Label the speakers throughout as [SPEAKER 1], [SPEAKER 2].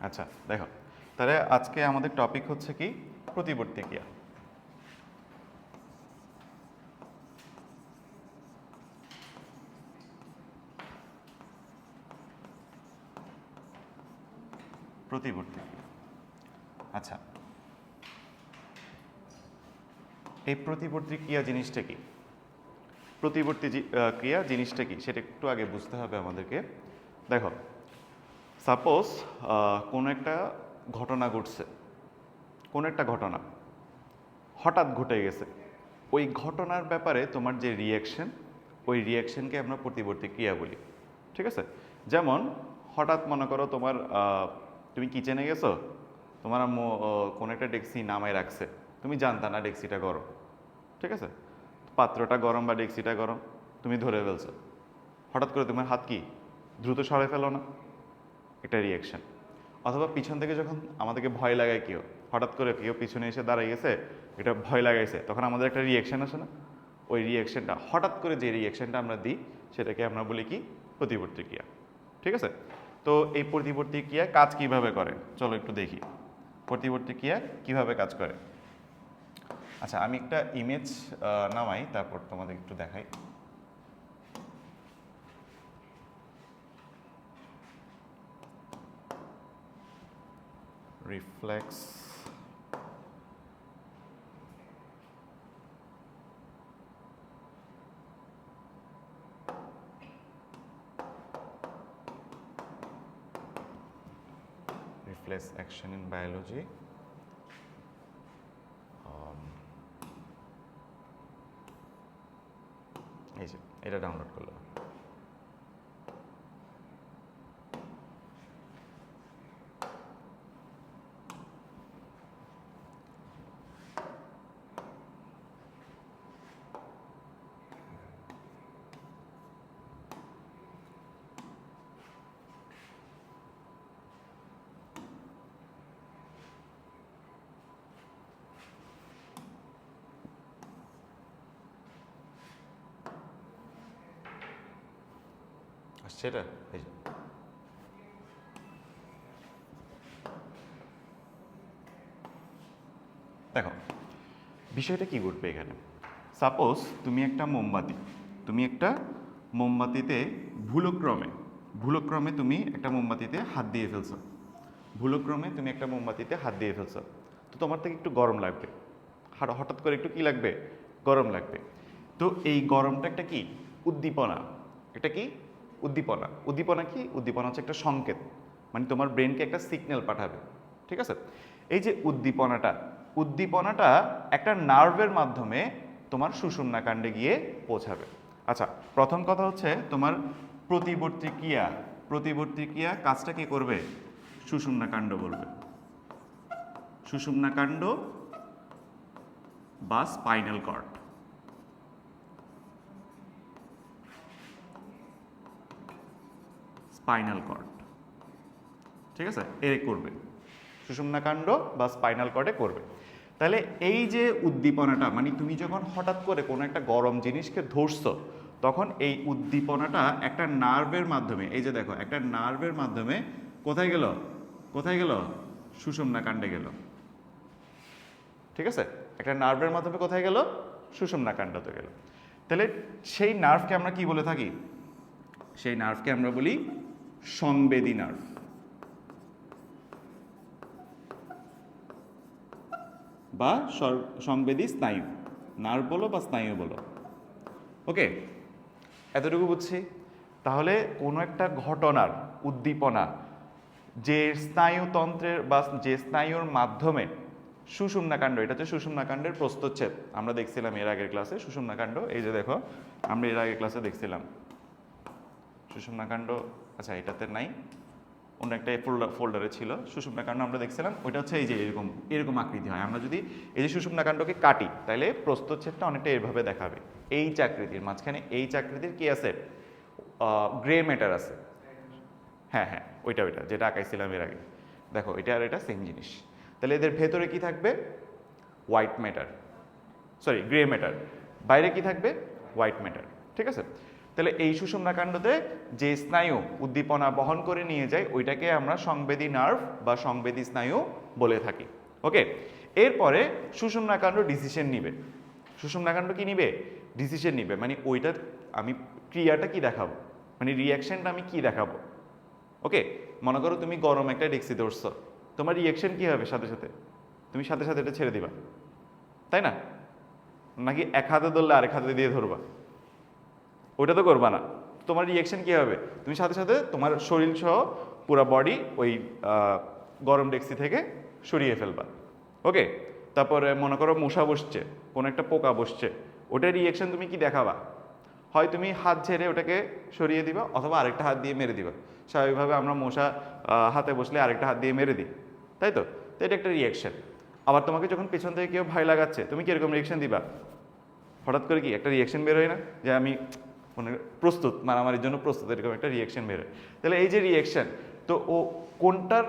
[SPEAKER 1] আচ্ছা দেখো, তাহলে আজকে আমাদের টপিক হচ্ছে কি প্রতিবর্তী ক্রিয়া। প্রতিবর্তী ক্রিয়া। আচ্ছা, এই প্রতিবর্তী ক্রিয়া জিনিসটা কি? প্রতিবর্তী ক্রিয়া জিনিসটা কি সেটা একটু আগে বুঝতে হবে আমাদেরকে। দেখো, সাপোজ কোনো একটা ঘটনা ঘটছে, কোনো একটা ঘটনা হঠাৎ ঘটে গেছে, ওই ঘটনার ব্যাপারে তোমার যে রিয়াকশন, ওই রিয়াকশনকে আমরা প্রতিবর্তী ক্রিয়া বলি। ঠিক আছে? যেমন হঠাৎ মনে করো তোমার তুমি কিচেনে গেছো, তোমার আম্মু কোনো একটা ডেক্সি নামায় রাখছে, তুমি জানতা না ডেক্সিটা গরম। ঠিক আছে? পাত্রটা গরম বা ডেক্সিটা গরম, তুমি ধরে ফেলছো। হঠাৎ করে তোমার হাত কি দ্রুত সরে ফেলো না? একটা রিয়াকশন। অথবা পিছন থেকে যখন আমাদেরকে ভয় লাগায় কেউ, হঠাৎ করে কেউ পিছনে এসে দাঁড়াই গেছে, এটা ভয় লাগাইছে, তখন আমাদের একটা রিয়াকশন আসে না? ওই রিয়াকশনটা, হঠাৎ করে যে রিয়াকশনটা আমরা দিই সেটাকে আমরা বলি কি প্রতিবর্তী ক্রিয়া। ঠিক আছে? তো এই প্রতিবর্তী ক্রিয়া কাজ কিভাবে করে চলো একটু দেখি। প্রতিবর্তী ক্রিয়া কিভাবে কাজ করে। আচ্ছা, আমি একটা ইমেজ নামাই, তারপর তোমাদের একটু দেখাই। Reflex reflex action in biology. এই যে এটা ডাউনলোড করলাম। আসছে এটা, এই যে দেখো বিষয়টা কি ঘটবে এখানে। সাপোজ তুমি একটা মোমবাতিতে ভুলক্রমে ভুলক্রমে তুমি একটা মোমবাতিতে হাত দিয়ে ফেলছো। ভুলক্রমে তুমি একটা মোমবাতিতে হাত দিয়ে ফেলছো, তো তোমার থেকে একটু গরম লাগবে। হঠাৎ করে একটু কি লাগবে? গরম লাগবে। তো এই গরমটা একটা কি উদ্দীপনা। এটা কি উদ্দীপনা। উদ্দীপনা কি? উদ্দীপনা হচ্ছে একটা সংকেত, মানে তোমার ব্রেনকে একটা সিগন্যাল পাঠাবে। ঠিক আছে? এই যে উদ্দীপনাটা, উদ্দীপনাটা একটা নার্ভের মাধ্যমে তোমার সুষুম্নাকাণ্ডে গিয়ে পৌঁছাবে। আচ্ছা, প্রথম কথা হচ্ছে তোমার প্রতিবর্তী ক্রিয়া। প্রতিবর্তী ক্রিয়া কাজটা কি করবে? সুষুম্নাকাণ্ড বলবে। সুষুম্নাকাণ্ড বা স্পাইনাল কর্ড। Spinal cord. ঠিক আছে? এর করবে সুষুম্নাকাণ্ড বা স্পাইনাল কর্ডে করবে। তাহলে এই যে উদ্দীপনাটা, মানে তুমি যখন হঠাৎ করে কোনো একটা গরম জিনিসকে ধরছো, তখন এই উদ্দীপনাটা একটা নার্ভের মাধ্যমে, এই যে দেখো একটা নার্ভের মাধ্যমে কোথায় গেল? কোথায় গেল? সুষুম্নাকাণ্ডে গেল। ঠিক আছে? একটা নার্ভের মাধ্যমে কোথায় গেল? সুষুম্নাকাণ্ডতে গেল। তাহলে সেই নার্ভকে আমরা কি বলে থাকি? সেই নার্ভকে আমরা বলি সংবেদী নার্ভ বা সংবেদী স্নায়ু। নার্ভ বলো বা স্নায়ু বলো। ওকে, এতটুকু বুঝছি। তাহলে কোনো একটা ঘটনার উদ্দীপনা যে স্নায়ুতন্ত্রের বা যে স্নায়ুর মাধ্যমে সুষুম্নাকাণ্ড, এটা হচ্ছে সুষুম্নাকাণ্ডের প্রস্থচ্ছেদ। আমরা দেখছিলাম এর আগের ক্লাসে সুষুম্নাকাণ্ড, এই যে দেখো আমরা এর আগের ক্লাসে দেখছিলাম সুষুম্নাকাণ্ড। আচ্ছা, এটাতে নাই, অন্য একটা ফোল্ডারে ছিল সুষুম্নাকাণ্ড, আমরা দেখছিলাম। ওইটা হচ্ছে এই যে এরকম এরকম আকৃতি হয়। আমরা যদি এই যে সুষুম্নাকাণ্ডকে কাটি, তাহলে প্রস্থচ্ছেদটা অনেকটা এইভাবে দেখাবে। এই চাকৃতির মাঝখানে এই চাকৃতির কি আছে? গ্রে ম্যাটার আছে। হ্যাঁ হ্যাঁ, ওইটা যেটা আঁকাইছিলাম এর আগে। দেখো এটা আর এটা সেম জিনিস। তাহলে এদের ভেতরে কি থাকবে? White matter, sorry grey matter. বাইরে কি থাকবে? White matter. ঠিক আছে? তাহলে এই সুষুম্নাকাণ্ডতে যে স্নায়ু উদ্দীপনা বহন করে নিয়ে যায় ওইটাকে আমরা সংবেদী নার্ভ বা সংবেদী স্নায়ু বলে থাকি। ওকে, এরপরে সুষুম্নাকাণ্ড ডিসিশন নিবে। সুষুম্নাকাণ্ড কি নিবে? ডিসিশন নিবে, মানে ওইটার আমি ক্রিয়াটা কি দেখাবো, মানে রিয়াকশনটা আমি কি দেখাবো। ওকে, মনে করো তুমি গরম একটা ডেক্সি ধরছো, তোমার রিয়াকশন কি হবে? সাথে সাথে তুমি সাথে সাথে এটা ছেড়ে দিবা, তাই না? নাকি এক হাতে ধরলে আরেক হাতে দিয়ে ধরবা? ওইটা তো করবা না। তোমার রিয়াকশন কি হবে? তুমি সাথে সাথে তোমার শরীর সহ পুরো বডি ওই গরম ডেক্সি থেকে সরিয়ে ফেলবা। ওকে, তারপরে মনে করো মশা বসছে, কোনো একটা পোকা বসছে, ওটার রিয়াকশন তুমি কি দেখাবা? হয় তুমি হাত ঝেড়ে ওটাকে সরিয়ে দিবা অথবা আরেকটা হাত দিয়ে মেরে দিবা। স্বাভাবিকভাবে আমরা মশা হাতে বসলে আরেকটা হাত দিয়ে মেরে দিই, তাই তো? তো এটা একটা রিয়াকশন। আবার তোমাকে যখন পেছন থেকে কেউ ভয় লাগাচ্ছে, তুমি কীরকম রিয়াকশন দিবা? হঠাৎ করে কি একটা রিয়াকশন বের হয় না, যে আমি মানে প্রস্তুত, মারামারির জন্য প্রস্তুত, এরকম একটা রিয়াকশন বের হয়। তাহলে এই যে রিয়াকশন, তো ও কোনটার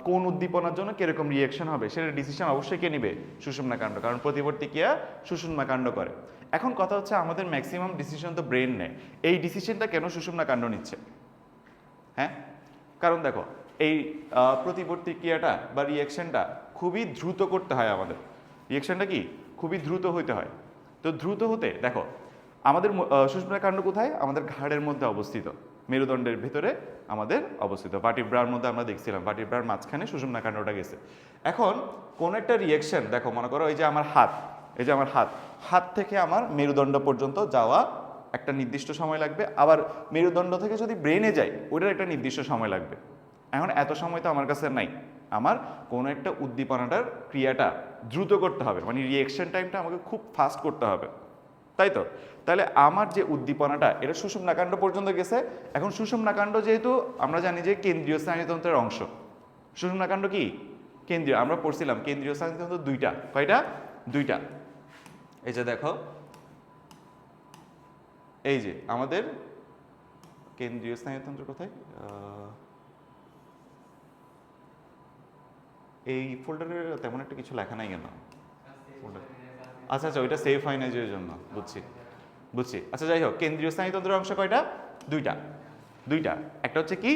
[SPEAKER 1] কোন উদ্দীপনার জন্য কিরকম রিয়াকশন হবে সেটা ডিসিশন অবশ্যই কে নিবে? সুষুম্নাকাণ্ড, কারণ প্রতিবর্তী ক্রিয়া সুষুম্নাকাণ্ড করে। এখন কথা হচ্ছে আমাদের ম্যাক্সিমাম ডিসিশন তো ব্রেন নেয়, এই ডিসিশনটা কেন সুষুম্নাকাণ্ড নিচ্ছে? হ্যাঁ, কারণ দেখো এই প্রতিবর্তী ক্রিয়াটা বা রিয়াকশনটা খুবই দ্রুত করতে হয় আমাদের। রিয়াকশনটা কি খুবই দ্রুত হইতে হয়। তো দ্রুত হতে দেখো আমাদের সুষুম্নাকাণ্ড কোথায়? আমাদের ঘাড়ের মধ্যে অবস্থিত, মেরুদণ্ডের ভিতরে আমাদের অবস্থিত। ভার্টিব্রার মধ্যে আমরা দেখছিলাম, ভার্টিব্রার মাঝখানে সুষুম্নাকাণ্ডটা গেছে। এখন কোন একটা রিয়াকশন দেখো, মনে করো এই যে আমার হাত, এই যে আমার হাত, হাত থেকে আমার মেরুদণ্ড পর্যন্ত যাওয়া একটা নির্দিষ্ট সময় লাগবে, আবার মেরুদণ্ড থেকে যদি ব্রেনে যায় ওটার একটা নির্দিষ্ট সময় লাগবে। এখন এত সময় তো আমার কাছে নাই, আমার কোনো একটা উদ্দীপনাটার ক্রিয়াটা দ্রুত করতে হবে, মানে রিয়েকশন টাইমটা আমাকে খুব ফাস্ট করতে হবে, তাই তো? তাহলে আমার যে উদ্দীপনাটা এটা সুষুম্নাকাণ্ড পর্যন্ত গেছে। এখন সুষুম্নাকাণ্ড যেহেতু আমরা জানি যে কেন্দ্রীয় স্নায়ুতন্ত্রের অংশ, সুষুম্নাকাণ্ড কি কেন্দ্রীয়, আমরা পড়ছিলাম কেন্দ্রীয় স্নায়ুতন্ত্র দুইটা, কয়টা? দুইটা। এই যে দেখো, এই যে আমাদের কেন্দ্রীয় স্নায়ুতন্ত্র কোথায়, এই ফোল্ডারে তেমন একটা কিছু লেখা নাই কেন? আচ্ছা আচ্ছা, ওইটা সেভ হয় না যে জন্য, বুঝছি বুঝছি। আচ্ছা যাই হোক, কেন্দ্রীয় স্নায়ুতন্ত্রের অংশ কয়টা? দুইটা। দুইটা, একটা হচ্ছে কি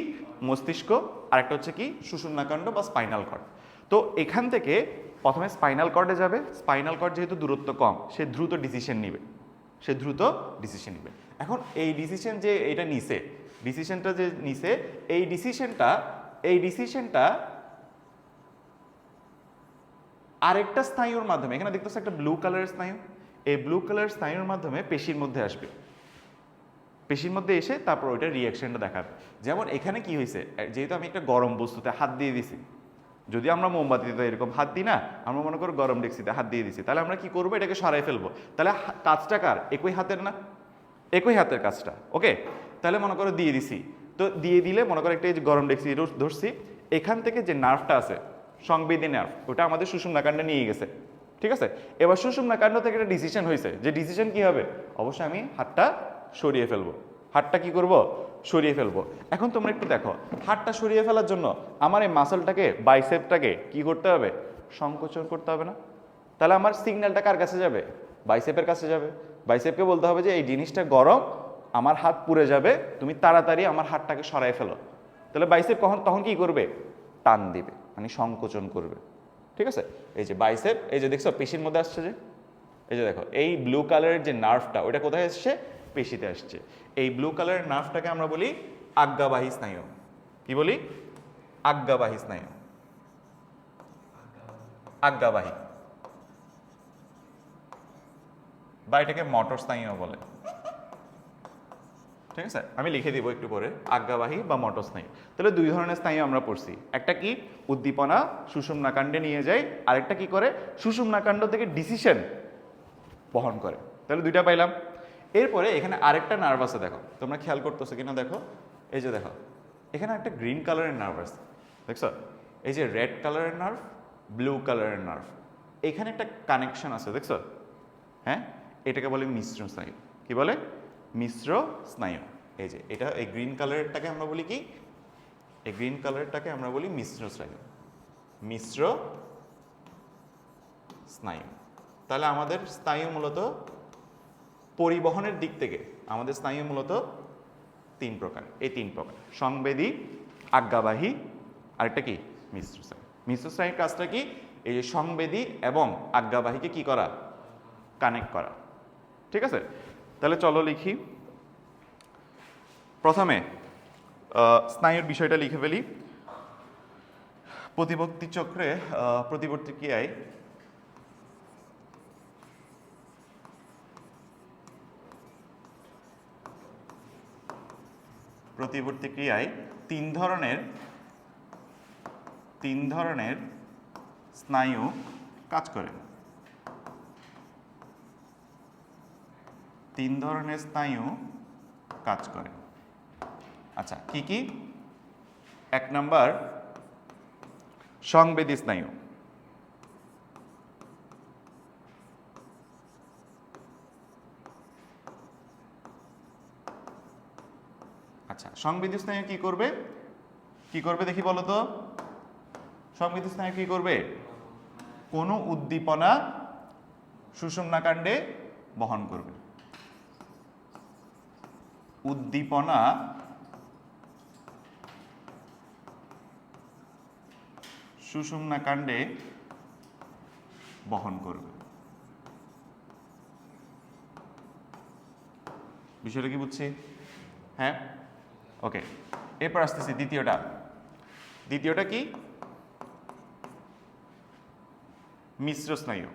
[SPEAKER 1] মস্তিষ্ক, আর একটা হচ্ছে কি সুষুম্নাকাণ্ড বা স্পাইনাল কর্ড। তো এখান থেকে প্রথমে স্পাইনাল কর্ডে যাবে। স্পাইনাল কর্ড যেহেতু দূরত্ব কম, সে দ্রুত ডিসিশন নিবে, সে দ্রুত ডিসিশন নিবে। এখন এই ডিসিশন যে এটা নিছে, ডিসিশনটা যে নিছে, এই ডিসিশনটা আরেকটা স্নায়ুর মাধ্যমে, এখানে দেখতেছো একটা ব্লু কালারের স্নায়ু, এই ব্লু কালারের স্নায়ুর মাধ্যমে পেশির মধ্যে আসবে। পেশির মধ্যে এসে তারপর ওইটা রিয়াকশনটা দেখাবে। যেমন এখানে কি হয়েছে, যেহেতু আমি একটা গরম বস্তুতে হাত দিয়ে দিছি, যদি আমরা মোমবাতিতে এরকম হাত দিই না, আমরা মনে করো গরম ডেক্সিতে হাত দিয়ে দিছি, তাহলে আমরা কি করবো? এটাকে সরাই ফেলবো। তাহলে কাজটা কার? একই হাতের না? একই হাতের কাজটা। ওকে, তাহলে মনে করো দিয়ে দিছি, তো দিয়ে দিলে মনে করো একটা এই যে গরম ডেক্সি ধরছি, এখান থেকে যে নার্ভটা আছে সংবেদী নার্ভ, ওটা আমাদের সুষুম্নাকাণ্ডে নিয়ে গেছে, ঠিক আছে? এবার সুষুম্নাকাণ্ড থেকে একটা ডিসিশন হয়েছে, যে ডিসিশন কি হবে? অবশ্যই আমি হাতটা সরিয়ে ফেলবো। হাতটা কি করব? সরিয়ে ফেলবো। এখন তোমরা একটু দেখো, হাতটা সরিয়ে ফেলার জন্য আমার এই মাসলটাকে, বাইসেপটাকে কি করতে হবে? সংকোচন করতে হবে না? তাহলে আমার সিগন্যালটা কার কাছে যাবে? বাইসেপের কাছে যাবে। বাইসেপকে বলতে হবে যে এই জিনিসটা গরম, আমার হাত পুড়ে যাবে, তুমি তাড়াতাড়ি আমার হাতটাকে সরাই ফেলো। তাহলে বাইসেপ তখন কি করবে? টান দিবে, মানে সংকোচন করবে, ঠিক আছে? এই যে বাইসেপ, এই যে দেখছো পেশির মধ্যে আসছে, যে এই যে দেখো এই ব্লু কালারের যে নার্ভটা, ওটা কোথায় আসছে? পেশিতে আসছে। এই ব্লু কালারের নার্ভটাকে আমরা বলি আজ্ঞাবাহী স্নায়ু। কি বলি? আজ্ঞাবাহী স্নায়ু। আজ্ঞাবাহী, বা এটাকে মোটর স্নায়ু বলে, ঠিক আছে? আমি লিখে দিব একটু পরে, আজ্ঞাবাহী বা মোটর স্নায়ু। তাহলে দুই ধরনের স্নায়ু আমরা পড়ছি, একটা কি উদ্দীপনা সুষুম্নাকাণ্ডে নিয়ে যায়, আরেকটা কি করে? সুষুম্নাকাণ্ড থেকে ডিসিশন বহন করে। তাহলে দুইটা পাইলাম। এরপরে এখানে আরেকটা নার্ভ আছে, দেখো তোমরা খেয়াল করতেছো কিনা দেখো, এই যে দেখো এখানে একটা গ্রিন কালারের নার্ভ আছে, দেখছো? এই যে রেড কালারের নার্ভ, ব্লু কালারের নার্ভ, এখানে একটা কানেকশন আছে, দেখছো? হ্যাঁ, এটাকে বলে মিশ্র স্নায়ু। কি বলে? মিশ্র স্নায়ু। এই যে এটা, এই গ্রিন কালারেরটাকে আমরা বলি কি? এই গ্রিন কালারটাকে আমরা বলি মিশ্র স্নায়ু। মিশ্র স্নায়ু। তাহলে আমাদের স্নায়ু মূলত পরিবহনের দিক থেকে আমাদের স্নায়ু মূলত 3 প্রকার, এই 3 প্রকার: সংবেদী, আজ্ঞাবাহী, আরেকটা কি মিশ্র স্নায়ু। মিশ্র স্নায়ুর কাজটা কি? এই যে সংবেদী এবং আজ্ঞাবাহীকে কি করা? কানেক্ট করা। ঠিক আছে, তাহলে চলো লিখি। প্রথমে স্নায়ুর বিষয়টা লিখে ফেলি। প্রতিবর্তী চক্রে প্রতিবর্তী ক্রিয়ায় তিন ধরনের স্নায়ু কাজ করে। 3 ধরনের স্নায়ু কাজ করে। আচ্ছা, কি কি? 1 নাম্বার সংবেদী স্নায়ু। আচ্ছা, সংবেদী স্নায়ু কি করবে? দেখি বলো তো। সংবেদী স্নায়ু কি করবে? কোনো উদ্দীপনা সুষুম্নাকাণ্ডে বহন করবে। উদ্দীপনা সুষুম্নাকাণ্ডে বহন করবে। বিষয়টা কি বুঝছি? হ্যাঁ, ওকে। এরপর আসতেছি দ্বিতীয়টা কি? মিশ্র স্নায়ু।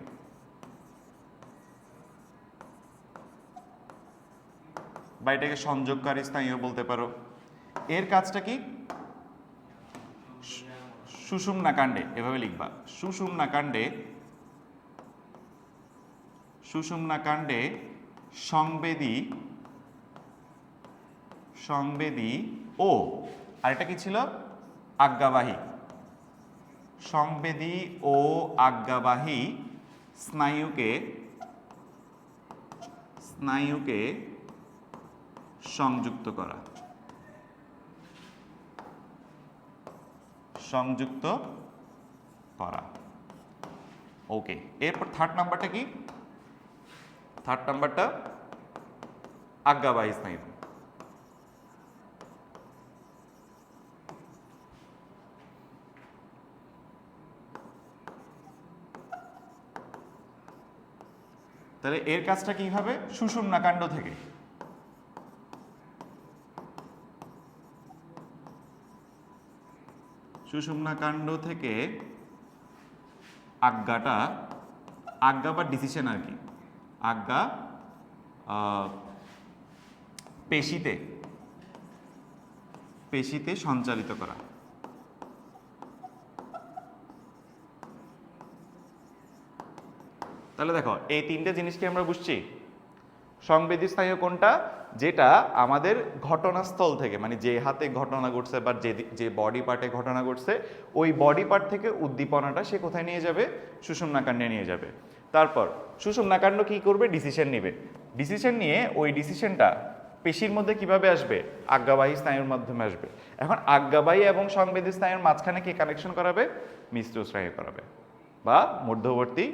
[SPEAKER 1] বা এটাকে সংযোগকারী স্নায়ু বলতে পারো। এর কাজটা কি? সুষুম্নাকাণ্ডে, এভাবে লিখবা, সুষুম্নাকাণ্ডে সংবেদী ও আরেকটা কি ছিল? আজ্ঞাবাহী। সংবেদী ও আজ্ঞাবাহী স্নায়ুকে সংযুক্ত করা। ওকে। এরপর থার্ড নাম্বারটা কি? থার্ড নাম্বারটা আজ্ঞাবাহী স্নায়ু। তাহলে এর কাজটা কি হবে? সুষুম্নাকাণ্ড থেকে আজ্ঞা বা ডিসিশন আর কি, আজ্ঞা পেশিতে সঞ্চালিত করা। তাহলে দেখো, এই 3টে জিনিসকে আমরা বুঝছি। সংবেদী স্নায়ু কোনটা? যেটা আমাদের ঘটনাস্থল থেকে, মানে যে হাতে ঘটনা ঘটছে বা যে বডি পার্টে ঘটনা ঘটছে, ওই বডি পার্ট থেকে উদ্দীপনাটা সে কোথায় নিয়ে যাবে? সুষুম্নাকাণ্ডে নিয়ে যাবে। তারপর সুষুম্নাকাণ্ড কি করবে? ডিসিশন নিবে। ডিসিশন নিয়ে ওই ডিসিশনটা পেশির মধ্যে কিভাবে আসবে? আজ্ঞাবাহী স্নায়ুর মাধ্যমে আসবে। এখন আজ্ঞাবাহী এবং সংবেদী স্নায়ুর মাঝখানে কি কানেকশন করাবে? মিশ্র স্নায়ু করাবে, বা মধ্যবর্তী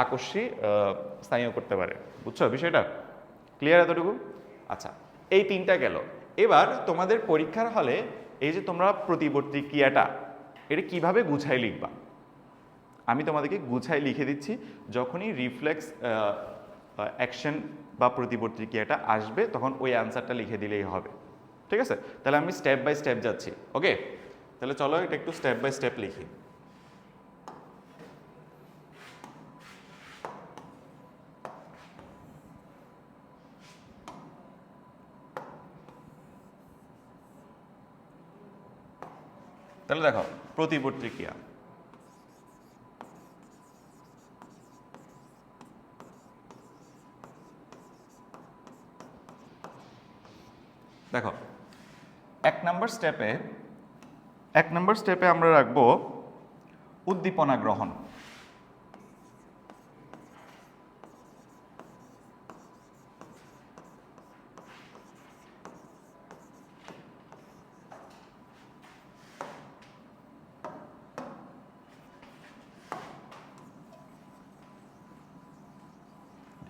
[SPEAKER 1] আকর্ষী স্নায়ু করতে পারে। বুঝছো বিষয়টা? ক্লিয়ার এতটুকু? আচ্ছা, এই 3টা গেল। এবার তোমাদের পরীক্ষার হলে এই যে তোমরা প্রতিবর্তী ক্রিয়াটা, এটা কিভাবে গুছাই লিখবা? আমি তোমাদেরকে গুছাই লিখে দিচ্ছি। যখনই রিফ্লেক্স অ্যাকশন বা প্রতিবর্তী ক্রিয়াটা আসবে, তখন ওই অ্যান্সারটা লিখে দিলেই হবে। ঠিক আছে? তাহলে আমি স্টেপ বাই স্টেপ যাচ্ছি। ওকে, তাহলে চলো এটা একটু স্টেপ বাই স্টেপ লিখি। তাহলে দেখো, প্রতিবর্তী ক্রিয়া। দেখো, 1 নম্বর স্টেপে আমরা রাখবো উদ্দীপনা গ্রহণ।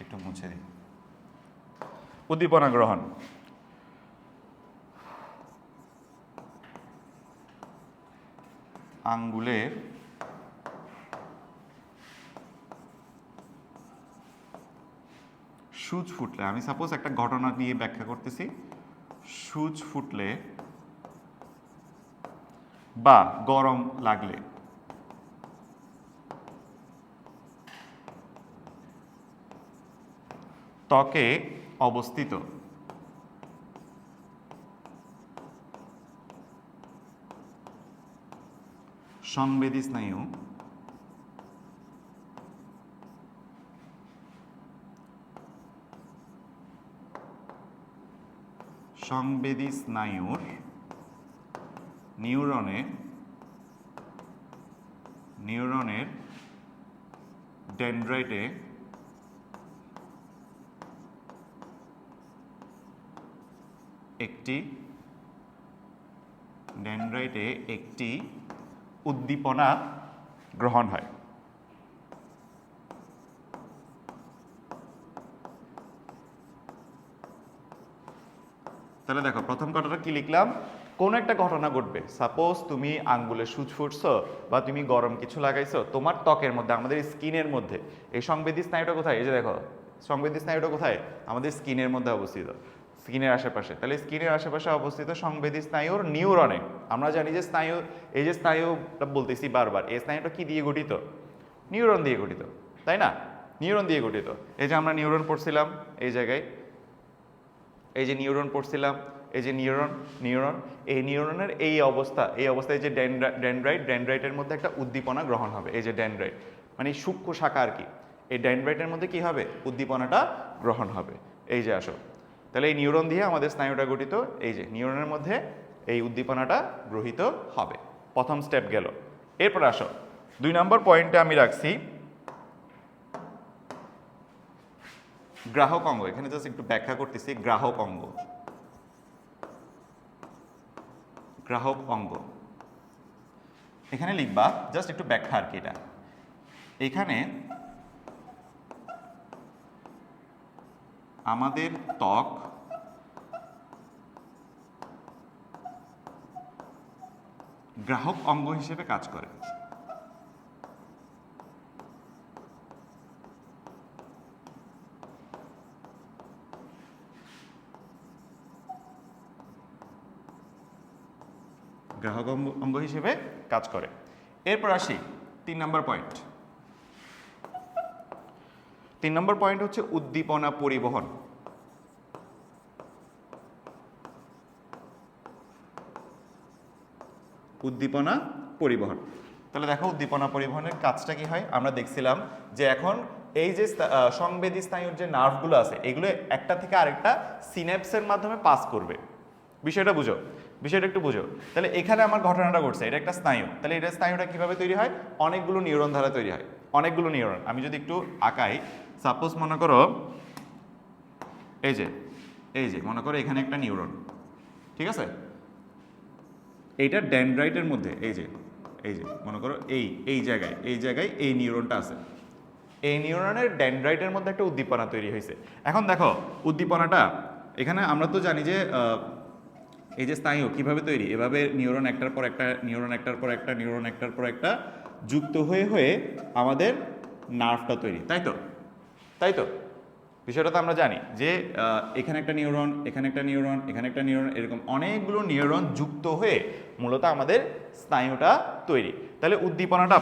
[SPEAKER 1] একটু মুছে দিই। উদ্দীপনা গ্রহণ। আঙ্গুলের সূচ ফুটলে, আমি সাপোজ একটা ঘটনা দিয়ে ব্যাখ্যা করতেছি, সূচ ফুটলে বা গরম লাগলে ত্বকে অবস্থিত সংবেদী স্নায়ু স্নায়ুর নিউরনের ডেনড্রাইটে একটি উদ্দীপনা গ্রহণ হয়। তাহলে দেখো প্রথম কথাটা কি লিখলাম, কোন একটা ঘটনা ঘটবে, সাপোজ তুমি আঙ্গুলে সূচ ফুটছো বা তুমি গরম কিছু লাগাইছো তোমার ত্বকের মধ্যে, আমাদের স্কিনের মধ্যে। এই সংবেদী স্নায়ুটা কোথায়? এই যে দেখো সংবেদী স্নায়ুটা কোথায়? আমাদের স্কিনের মধ্যে অবস্থিত, স্কিনের আশেপাশে। তাহলে স্কিনের আশেপাশে অবস্থিত সংবেদী স্নায়ুর নিউরনে, আমরা জানি যে স্নায়ু, এই যে স্নায়ুটা বলতেছি বারবার, এই স্নায়ুটা কি দিয়ে গঠিত? নিউরন দিয়ে গঠিত, তাই না? নিউরন দিয়ে গঠিত। এই যে আমরা নিউরন পড়ছিলাম এই জায়গায়, এই যে নিউরন পড়ছিলাম, এই যে নিউরন, এই নিউরনের এই অবস্থায় যে ডেনড্রাইটের মধ্যে একটা উদ্দীপনা গ্রহণ হবে। এই যে ডেনড্রাইট মানে সূক্ষ্ম শাখা আর কি, এই ডেনড্রাইটের মধ্যে কি হবে? উদ্দীপনাটা গ্রহণ হবে। এই যে আসো, তাহলে এই নিউরন দিয়ে আমাদের স্নায়ুটা গঠিত, এই যে নিউরনের মধ্যে এই উদ্দীপনাটা গ্রহীত হবে। প্রথম স্টেপ গেল। এরপর আসো 2 নম্বর পয়েন্টে আমি রাখছি গ্রাহক অঙ্গ। এখানে জাস্ট একটু ব্যাখ্যা করতেছি, গ্রাহক অঙ্গ এখানে লিখবা, জাস্ট একটু ব্যাখ্যা আর কি। এটা এখানে আমাদের ত্বক গ্রাহক অঙ্গ হিসেবে কাজ করে। গ্রাহক অঙ্গ হিসেবে কাজ করে। এরপর আসি 3 নম্বর পয়েন্ট। 3 নম্বর পয়েন্ট হচ্ছে উদ্দীপনা পরিবহন। উদ্দীপনা পরিবহন। তাহলে দেখো উদ্দীপনা পরিবহনের কাজটা কি হয়? আমরা দেখছিলাম যে এখন এই যে সংবেদী স্নায়ুর যে নার্ভগুলো আছে এগুলো একটা থেকে আরেকটা সিন্যাপসের মাধ্যমে পাস করবে। বিষয়টা বুঝো, বিষয়টা একটু বুঝো। তাহলে এখানে আমার ঘটনাটা ঘটছে, এটা একটা স্নায়ু। তাহলে এটা স্নায়ুটা কিভাবে তৈরি হয়? অনেকগুলো নিউরন দ্বারা তৈরি হয়, অনেকগুলো নিউরন। আমি যদি একটু আঁকাই, সাপোজ মনে করো এই যে মনে করো এখানে একটা নিউরন, ঠিক আছে? এইটা ডেনড্রাইটের মধ্যে এই যে মনে করো এই জায়গায় এই নিউরনটা আছে। এই নিউরনের ডেনড্রাইটের মধ্যে একটা উদ্দীপনা তৈরি হয়েছে। এখন দেখো উদ্দীপনাটা এখানে আমরা তো জানি যে এই যে স্নায়ু কিভাবে তৈরি, এভাবে নিউরন একটার পর একটা, নিউরন একটার পর একটা, নিউরন একটার পর একটা যুক্ত হয়ে আমাদের নার্ভটা তৈরি, তাই তো বিষয়টা তো আমরা জানি যে এখানে একটা নিউরন, এখানে একটা নিউরন, এখানে একটা নিউরন, এরকম অনেকগুলো নিউরন যুক্ত হয়ে মূলত আমাদের স্নায়ুটা তৈরি। তাহলে উদ্দীপনাটা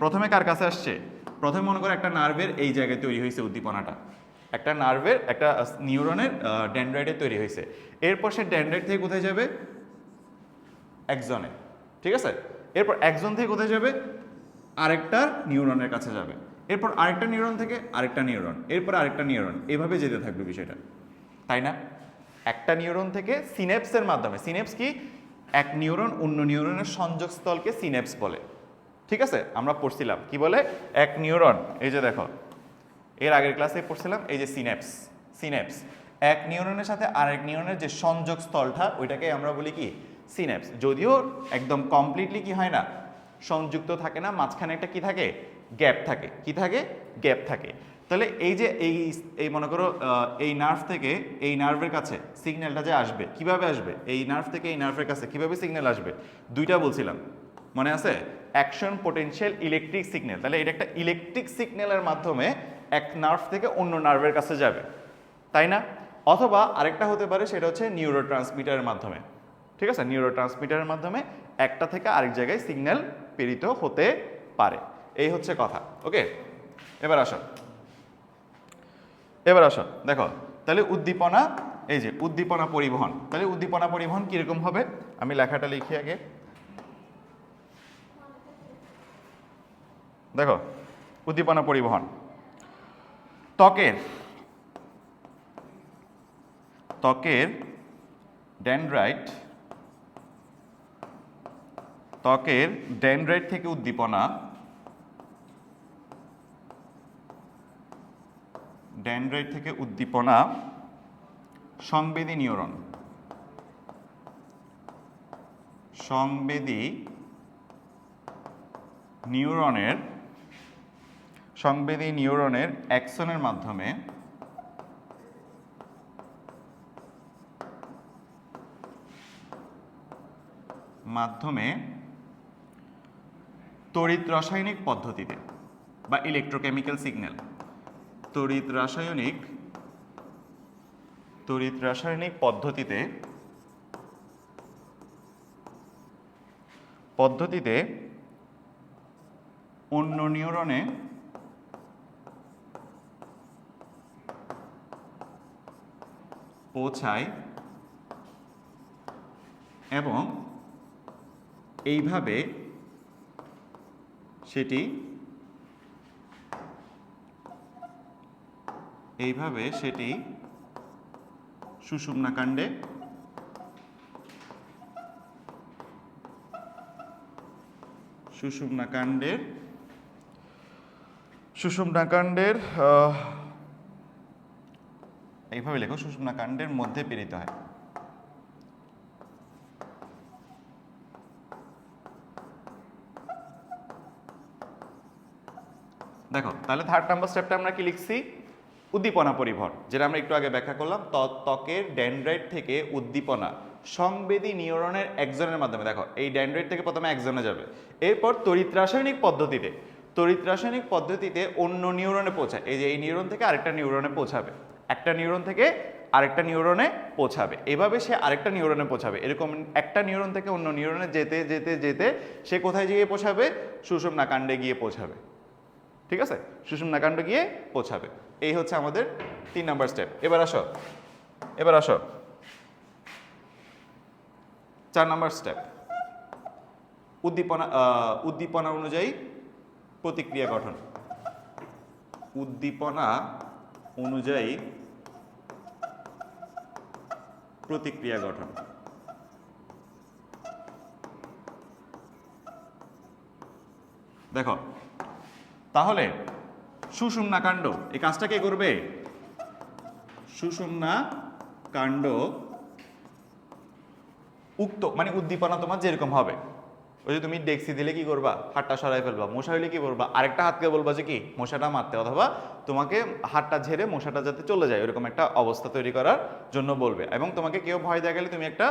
[SPEAKER 1] প্রথমে কার কাছে আসছে? প্রথমে মনে করো একটা নার্ভের এই জায়গায় তৈরি হয়েছে উদ্দীপনাটা, একটা নার্ভের একটা নিউরনের ডেনড্রাইটে তৈরি হয়েছে। এরপর সে ডেনড্রাইট থেকে কোথায় যাবে? একজনে, ঠিক আছে? এরপর একজন থেকে কোথায় যাবে? আরেকটা নিউরনের কাছে যাবে। এরপর আরেকটা নিউরন থেকে আরেকটা নিউরন, এরপর আরেকটা নিউরন, এভাবে যেতে থাকবে বিষয়টা, তাই না? একটা নিউরন থেকে সিনেপসের মাধ্যমে, সিনেপস কি? এক নিউরন অন্য নিউরনের সংযোগস্থলকে সিনেপস বলে, ঠিক আছে? আমরা পড়ছিলাম কি বলে? এক নিউরন, এই যে দেখো এর আগের ক্লাসে পড়ছিলাম, এই যে সিনেপস এক নিউরনের সাথে আরেক নিউরনের যে সংযোগস্থলটা ওইটাকে আমরা বলি কি? সিনেপস। যদিও একদম কমপ্লিটলি কি হয় না, সংযুক্ত থাকে না, মাঝখানে একটা কি থাকে? গ্যাপ থাকে। কি থাকে? গ্যাপ থাকে। তাহলে এই যে এই মনে করো এই নার্ভ থেকে এই নার্ভের কাছে সিগন্যালটা যে আসবে কিভাবে আসবে, এই নার্ভ থেকে এই নার্ভের কাছে কিভাবে সিগন্যাল আসবে, দুইটা বলছিলাম মনে আছে, অ্যাকশন পোটেনশিয়াল ইলেকট্রিক সিগন্যাল। তাহলে এটা একটা ইলেকট্রিক সিগন্যালের মাধ্যমে এক নার্ভ থেকে অন্য নার্ভের কাছে যাবে, তাই না? অথবা আরেকটা হতে পারে, সেটা হচ্ছে নিউরো ট্রান্সমিটারের মাধ্যমে। ঠিক আছে, নিউরো ট্রান্সমিটারের মাধ্যমে একটা থেকে আরেক জায়গায় সিগন্যাল প্রেরিত হতে পারে। এই হচ্ছে কথা। ওকে, এবার আসো দেখো, তাহলে উদ্দীপনা, এই যে উদ্দীপনা পরিবহন, তাহলে উদ্দীপনা পরিবহন কিরকম হবে, আমি লেখাটা লিখি আগে। দেখো, উদ্দীপনা পরিবহন ত্বকের ডেনড্রাইট থেকে উদ্দীপনা, সংবেদী নিউরনের অ্যাকশনের মাধ্যমে তড়িৎ রাসায়নিক পদ্ধতিতে বা ইলেকট্রোকেমিক্যাল সিগন্যাল, তড়িৎ রাসায়নিক পদ্ধতিতে অন্য নিউরনে পৌঁছায় এবং এইভাবে সেটি সুষুম্নাকাণ্ডের এইভাবে লেখো, সুষুম্নাকাণ্ডের মধ্যে প্রেরিত হয়। দেখো, তাহলে থার্ড নাম্বার স্টেপটা আমরা কি লিখছি, উদ্দীপনা পরিবহন, যেটা আমরা একটু আগে ব্যাখ্যা করলাম। ত্বকের ডেনড্রাইট থেকে উদ্দীপনা সংবেদী নিউরনের একজনের মাধ্যমে, দেখো এই ডেনড্রাইট থেকে প্রথমে একজনে যাবে, এরপর তড়িৎ রাসায়নিক পদ্ধতিতে অন্য নিউরনে পৌঁছায়। এই যে এই নিউরন থেকে আরেকটা নিউরনে পৌঁছাবে, একটা নিউরন থেকে আরেকটা নিউরনে পৌঁছাবে, এভাবে সে আরেকটা নিউরনে পৌঁছাবে। এরকম একটা নিউরন থেকে অন্য নিউরনে যেতে যেতে যেতে সে কোথায় গিয়ে পৌঁছাবে, সুষুম্নাকাণ্ডে গিয়ে পৌঁছাবে। ঠিক আছে, সুষুম্নাকাণ্ড গিয়ে পৌঁছাবে। এই হচ্ছে আমাদের 3 নাম্বার স্টেপ। এবার আসো 4 নাম্বার স্টেপ, উদ্দীপনা অনুযায়ী প্রতিক্রিয়া গঠন। দেখো, তাহলে সুষুম্নাকাণ্ড, এই কাজটা কে করবে, সুষুম্নাকাণ্ড উক্ত মানে উদ্দীপনা তোমার যেরকম হবে, ওই যে তুমি ডেক্সি দিলে কি করবা, হাতটা সরাই ফেলবা, মশা হইলে কি করবা, আরেকটা হাতকে বলবা যে কি মশাটা মারতে, অথবা তোমাকে হাতটা ঝেড়ে মশাটা যাতে চলে যায় এরকম একটা অবস্থা তৈরি করার জন্য বলবে। এবং তোমাকে কেউ ভয় দেয়া গেলে তুমি একটা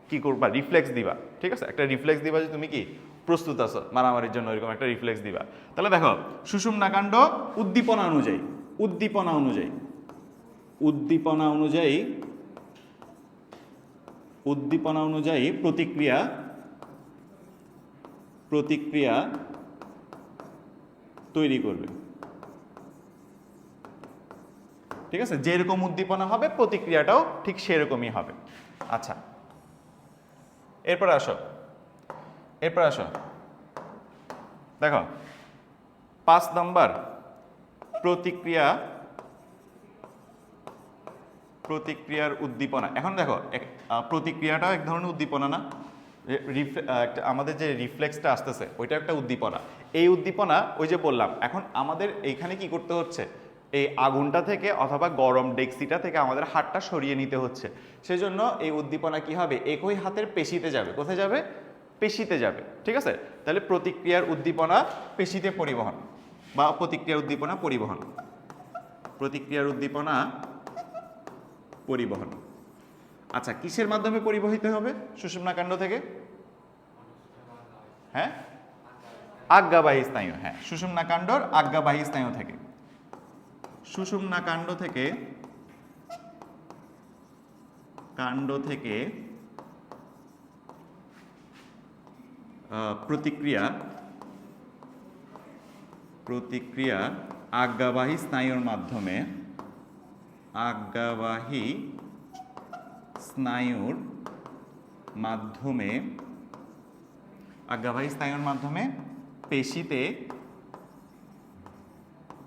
[SPEAKER 1] কি করবা, রিফ্লেক্স দিবা। ঠিক আছে, একটা রিফ্লেক্স দিবা যে তুমি কি প্রস্তুত আছো মারামারির জন্য, এরকম একটা রিফ্লেক্স দিবা। তাহলে দেখো, সুষুম্নাকাণ্ড উদ্দীপনা অনুযায়ী প্রতিক্রিয়া তৈরি করবে। ঠিক আছে, যেরকম উদ্দীপনা হবে প্রতিক্রিয়াটাও ঠিক সেরকমই হবে। আচ্ছা, এরপর আসো দেখো 5 নম্বর, প্রতিক্রিয়ার উদ্দীপনা। এখন দেখো, প্রতিক্রিয়াটাও এক ধরনের উদ্দীপনা না, আমাদের যে রিফ্লেক্সটা আসতেছে ওইটা একটা উদ্দীপনা। এই উদ্দীপনা ওই যে বললাম, এখন আমাদের এইখানে কি করতে হচ্ছে, এই আগুনটা থেকে অথবা গরম ডেক্সিটা থেকে আমাদের হাতটা সরিয়ে নিতে হচ্ছে। সেজন্য এই উদ্দীপনা কি হবে, একই হাতের পেশিতে যাবে। কোথায় যাবে, পেশিতে যাবে। ঠিক আছে, তাহলে প্রতিক্রিয়ার উদ্দীপনা পেশিতে পরিবহন। বা প্রতিক্রিয়ার উদ্দীপনা পরিবহন। প্রতিক্রিয়ার উদ্দীপনা পরিবহন। আচ্ছা, কিসের মাধ্যমে পরিবহিত হবে সুষুম্নাকাণ্ড থেকে? হ্যাঁ, আজ্ঞাবাহী স্নায়ু। হ্যাঁ, সুষুম্নাকাণ্ডর আজ্ঞাবাহী স্নায়ু থেকে। সুষুম্নাকাণ্ড থেকে প্রতিক্রিয়া আজ্ঞাবাহী স্নায়ুর মাধ্যমে পেশিতে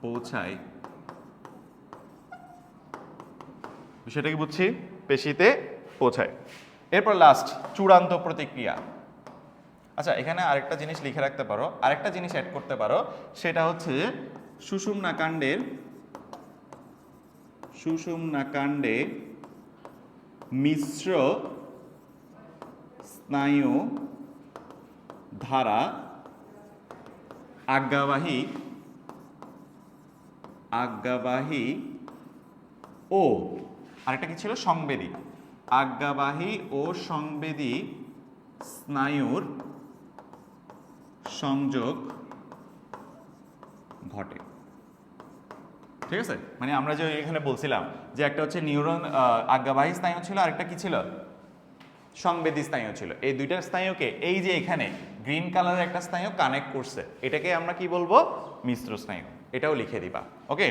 [SPEAKER 1] পৌঁছায়। বিষয়টা কি বুঝছি? পেশিতে পৌঁছায়। এরপর লাস্ট চূড়ান্ত প্রতিক্রিয়া। আচ্ছা, এখানে আরেকটা জিনিস লিখে রাখতে পারো, আরেকটা জিনিস অ্যাড করতে পারো, সেটা হচ্ছে সুষুম্নাকাণ্ডে মিশ্র স্নায়ু ধারা আজ্ঞাবাহী ও আরেকটা কি ছিল? সংবেদী। আজ্ঞাবাহী ও সংবেদী স্নায়ুর সংযোগ ঘটে। ঠিক আছে, মানে আমরা যে এখানে বলছিলাম যে একটা হচ্ছে নিউরন আজ্ঞাবাহী স্নায়ু ছিল, আরেকটা কি ছিল? সংবেদী স্নায়ু ছিল। এই দুইটা স্নায়ুকে এই যে এখানে গ্রিন কালারের একটা স্নায়ু কানেক্ট করছে, এটাকে আমরা কি বলবো? মিশ্র স্নায়ু। এটাও লিখে দিবা। ওকে,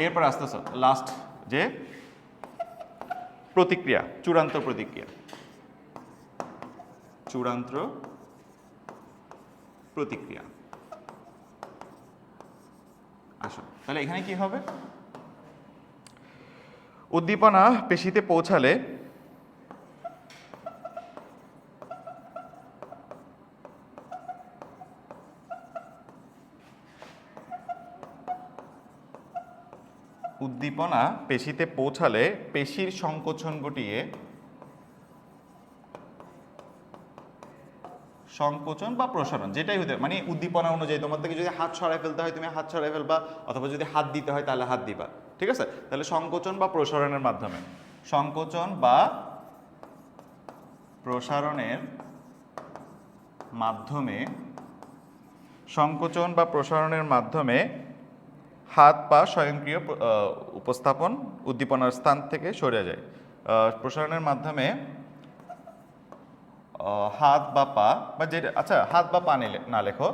[SPEAKER 1] এরপর আস্তে আস্তে লাস্ট যে প্রতিক্রিয়া, চূড়ান্ত প্রতিক্রিয়া। আসো তাহলে এখানে কি হবে? উদ্দীপনা পেশিতে পৌঁছালে পেশির সংকোচন ঘটিয়ে সংকোচন বা প্রসারণ, যেটাই হতে মানে উদ্দীপনা অনুযায়ী তোমার থেকে যদি হাত সরাই ফেলতে হয় তুমি হাত সরাই ফেলবা, অথবা যদি হাত দিতে হয় তাহলে হাত দিবা। ঠিক আছে, তাহলে সংকোচন বা প্রসারণের মাধ্যমে হাত পা স্বয়ংক্রিয় উপস্থাপন উদ্দীপনার স্থান থেকে সরে যায়। প্রসারণের মাধ্যমে হাত বা পা বা যেটা, আচ্ছা হাত বা পা না লেখো,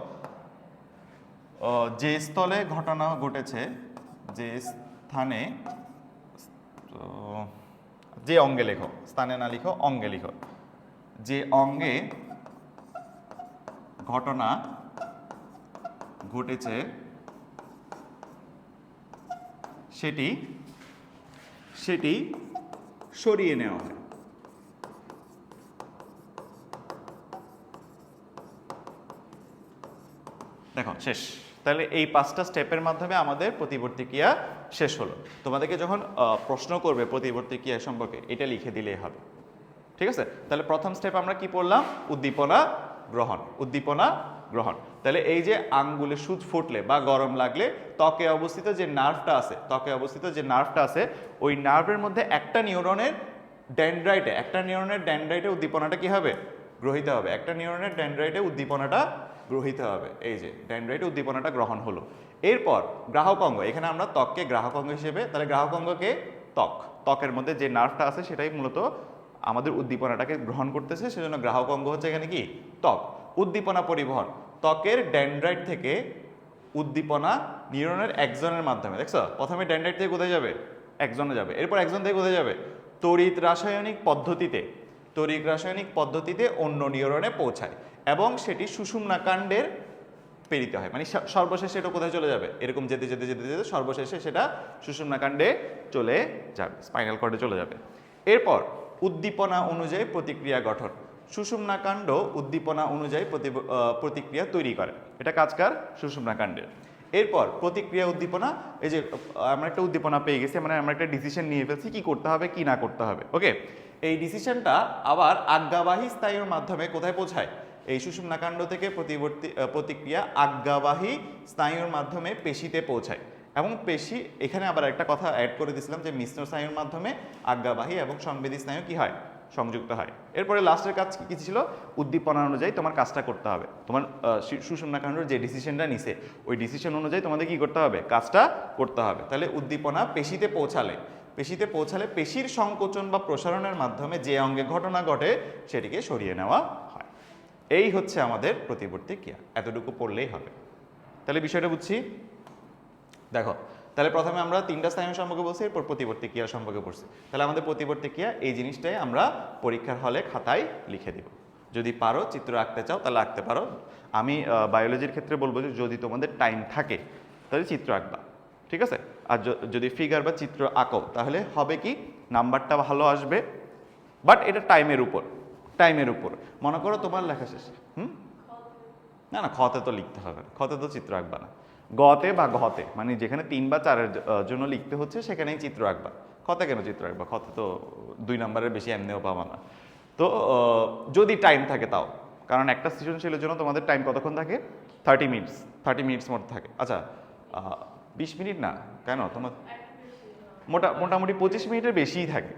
[SPEAKER 1] যে স্থলে ঘটনা ঘটেছে, যে স্থানে, যে অঙ্গে লেখো, স্থানে না লিখো, অঙ্গে লিখো। যে অঙ্গে ঘটনা ঘটেছে সেটি সরিয়ে নেওয়া হয়। দেখো শেষ। তাহলে এই 5টা স্টেপের মাধ্যমে আমাদের প্রতিবর্তী ক্রিয়া শেষ হলো। তোমাদেরকে যখন প্রশ্ন করবে প্রতিবর্তী ক্রিয়া সম্পর্কে, এটা লিখে দিলেই হবে। ঠিক আছে, তাহলে প্রথম স্টেপ আমরা কি পড়লাম? উদ্দীপনা গ্রহণ। তাহলে এই যে আঙ্গুলে সুচ ফুটলে বা গরম লাগলে ত্বকে অবস্থিত যে নার্ভটা আছে ওই নার্ভের মধ্যে একটা নিউরনের ডেনড্রাইটে উদ্দীপনাটা কি হবে? গ্রহিত হবে। একটা নিউরনের ডেনড্রাইটে উদ্দীপনাটা গ্রহিত হবে। এই যে ডেনড্রাইটে উদ্দীপনাটা গ্রহণ হলো। এরপর গ্রাহক অঙ্গ, এখানে আমরা ত্বককে গ্রাহক অঙ্গ হিসেবে, তাহলে গ্রাহক অঙ্গকে ত্বকের মধ্যে যে নার্ভটা আছে সেটাই মূলত আমাদের উদ্দীপনাটাকে গ্রহণ করতেছে, সেজন্য গ্রাহক অঙ্গ হচ্ছে এখানে কি? ত্বক। উদ্দীপনা পরিবহন, ত্বকের ডেনড্রাইট থেকে উদ্দীপনা নিউরনের একজনের মাধ্যমে, দেখছো প্রথমে ডেনড্রাইট থেকে কোথায় যাবে? একজনে যাবে। এরপর একজন থেকে কোথায় যাবে? তড়িৎ রাসায়নিক পদ্ধতিতে অন্য নিউরনে পৌঁছায় এবং সেটি সুষুম্নাকাণ্ডের প্রেরিত হয়। মানে সর্বশেষে এটা কোথায় চলে যাবে? এরকম যেতে যেতে যেতে যেতে সর্বশেষে সেটা সুষুম্নাকাণ্ডে চলে যাবে, স্পাইনাল কর্ডে চলে যাবে। এরপর উদ্দীপনা অনুযায়ী প্রতিক্রিয়া গঠন। সুষুম্নাকাণ্ড উদ্দীপনা অনুযায়ী প্রতিক্রিয়া তৈরি করে, এটা কাজকার সুষুম্নাকাণ্ডের। এরপর প্রতিক্রিয়া উদ্দীপনা, এই যে আমরা একটা উদ্দীপনা পেয়ে গেছি, মানে আমরা একটা ডিসিশন নিয়ে ফেলছি কি করতে হবে কি না করতে হবে। ওকে, এই ডিসিশনটা আবার আজ্ঞাবাহী স্নায়ুর মাধ্যমে কোথায় পৌঁছায়? এই সুষুম্নাকাণ্ড থেকে প্রতিক্রিয়া আজ্ঞাবাহী স্নায়ুর মাধ্যমে পেশিতে পৌঁছায়। এবং পেশি, এখানে আবার একটা কথা অ্যাড করে দিয়েছিলাম যে মিশ্র স্নায়ুর মাধ্যমে আজ্ঞাবাহী এবং সংবেদী স্নায়ু কি হয়? সংযুক্ত হয়। এরপরে লাস্টের কাজ কি ছিল? উদ্দীপনা অনুযায়ী তোমার কাজটা করতে হবে। তোমার সুষুম্নাকাণ্ডর যে ডিসিশনটা নিছে ওই ডিসিশন অনুযায়ী তোমাদের কি করতে হবে? কাজটা করতে হবে। তাহলে উদ্দীপনা পেশিতে পৌঁছালে পেশির সংকোচন বা প্রসারণের মাধ্যমে যে অঙ্গে ঘটনা ঘটে সেটিকে সরিয়ে নেওয়া হয়। এই হচ্ছে আমাদের প্রতিবর্তী ক্রিয়া। এতটুকু পড়লেই হবে। তাহলে বিষয়টা বুঝছি? দেখো, তাহলে প্রথমে আমরা তিনটা স্নায়ু সম্পর্কে বলছি, এরপর প্রতিবর্তী ক্রিয়া সম্পর্কে পড়ছি। তাহলে আমাদের প্রতিবর্তী ক্রিয়া এই জিনিসটাই আমরা পরীক্ষার হলে খাতায় লিখে দিব। যদি পারো চিত্র আঁকতে চাও তাহলে আঁকতে পারো। আমি বায়োলজির ক্ষেত্রে বলবো যে যদি তোমাদের টাইম থাকে তাহলে চিত্র আঁকবা, ঠিক আছে? আর যদি ফিগার বা চিত্র আঁকো তাহলে হবে কি, নাম্বারটা ভালো আসবে, বাট এটা টাইমের উপর। মনে করো তোমার লেখা শেষ, না না, খতে তো লিখতে হবে, খতে তো চিত্র আঁকবা না। গতে বা ঘতে, মানে যেখানে 3 বা 4-এর জন্য লিখতে হচ্ছে সেখানেই চিত্র আঁকবা। খতে কেন চিত্র আঁকবা? খতে তো 2 নাম্বারের বেশি এমনিও পাবা না। তো যদি টাইম থাকে তাও, কারণ একটা সৃজনশীলের জন্য তোমাদের টাইম কতক্ষণ থাকে? 30 মিনিটস মতো থাকে। আচ্ছা, 20 মিনিট না কেন, তোমার মোটামুটি 25 মিনিটের বেশিই থাকে।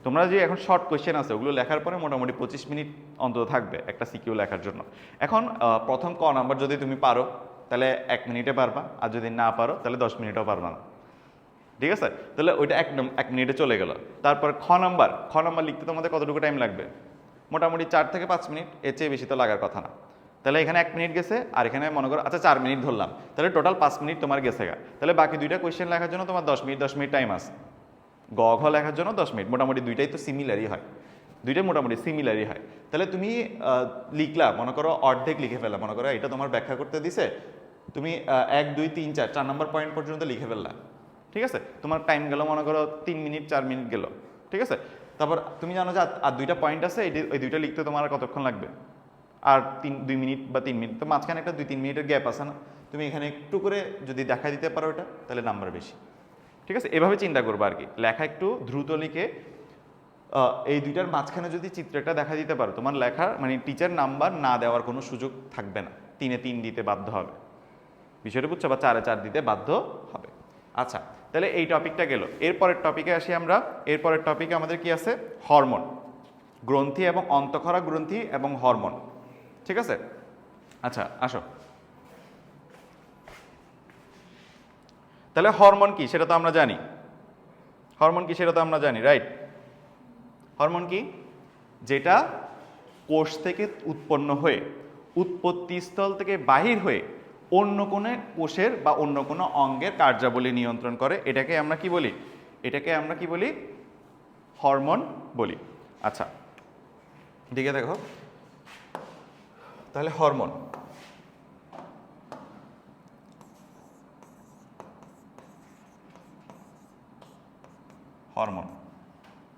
[SPEAKER 1] তোমরা যে এখন শর্ট কোয়েশ্চেন আছে ওগুলো লেখার পরে মোটামুটি 25 মিনিট অন্তত থাকবে একটা সিকিউ লেখার জন্য। এখন প্রথম ক নাম্বার যদি তুমি পারো তাহলে 1 মিনিটে পারবা, আর যদি না পারো তাহলে 10 মিনিটও পারবা না, ঠিক আছে? তাহলে ওইটা 1 মিনিটে চলে গেল। তারপর খ নাম্বার লিখতে তোমাদের কতটুকু টাইম লাগবে? মোটামুটি 4 থেকে 5 মিনিট, এর চেয়ে বেশি তো লাগার কথা না। তাহলে এখানে 1 মিনিট গেছে, আর এখানে মনে করো আচ্ছা 4 মিনিট ধরলাম, তাহলে টোটাল 5 মিনিট তোমার গেছে গা। তাহলে বাকি দুইটা কোয়েশ্চেন লেখার জন্য তোমার 10 মিনিট টাইম আছে। গ ঘ লেখার জন্য 10 মিনিট, মোটামুটি দুইটাই তো সিমিলারই হয়, তাহলে তুমি লিখলা, মনে করো অর্ধেক লিখে ফেললা, মনে করো এটা তোমার ব্যাখ্যা করতে দিছে, তুমি 1 2 3 4 নাম্বার পয়েন্ট পর্যন্ত লিখে ফেললা, ঠিক আছে? তোমার টাইম গেল মনে করো 3 মিনিট 4 মিনিট গেল, ঠিক আছে? তারপর তুমি জানো যে আর দুইটা পয়েন্ট আছে, ওই দুইটা লিখতে তোমার কতক্ষণ লাগবে? আর 2 মিনিট বা 3 মিনিট, তো মাঝখানে একটা 2-3 মিনিটের গ্যাপ আছে না? তুমি এখানে একটু করে যদি দেখা দিতে পারো ওটা, তাহলে নাম্বার বেশি, ঠিক আছে? এভাবে চিন্তা করবো আর কি, লেখা একটু দ্রুত লিখে এই দুইটার মাঝখানে যদি চিত্রটা দেখা দিতে পারো, তোমার লেখার মানে টিচার নাম্বার না দেওয়ার কোনো সুযোগ থাকবে না, 3-এ 3 দিতে বাধ্য হবে, বিষয়টা বুঝছো? বা 4-এ 4 দিতে বাধ্য হবে। আচ্ছা, তাহলে এই টপিকটা গেল। এরপরের টপিকে আসি আমরা। এরপরের টপিকে আমাদের কি আছে? হরমোন, গ্রন্থি এবং অন্তঃক্ষরা গ্রন্থি এবং হরমোন, ঠিক আছে? আচ্ছা আসো, তাহলে হরমোন কি সেটা তো আমরা জানি, রাইট? হরমোন কি? যেটা কোষ থেকে উৎপন্ন হয়ে উৎপত্তিস্থল থেকে বাহির হয়ে অন্য কোনো কোষের বা অন্য কোনো অঙ্গের কার্যাবলী নিয়ন্ত্রণ করে, এটাকে আমরা কি বলি? হরমোন বলি। আচ্ছা, দিকে দেখো, তাহলে হরমোন,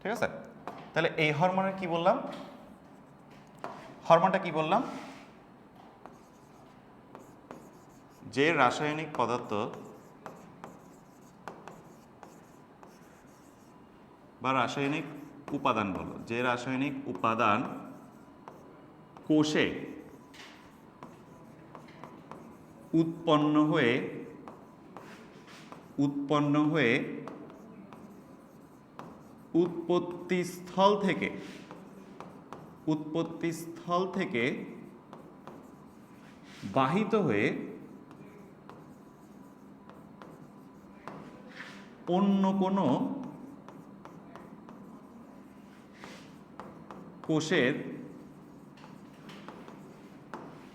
[SPEAKER 1] ঠিক আছে? তাহলে এই হরমোনের কি বললাম? হরমোনটা কি বললাম? যে রাসায়নিক পদার্থ বা রাসায়নিক উপাদান বলো, যে রাসায়নিক উপাদান কোষে উৎপন্ন হয়ে উৎপত্তিস্থল থেকে বাহিত হয়ে অন্য কোনো কোষের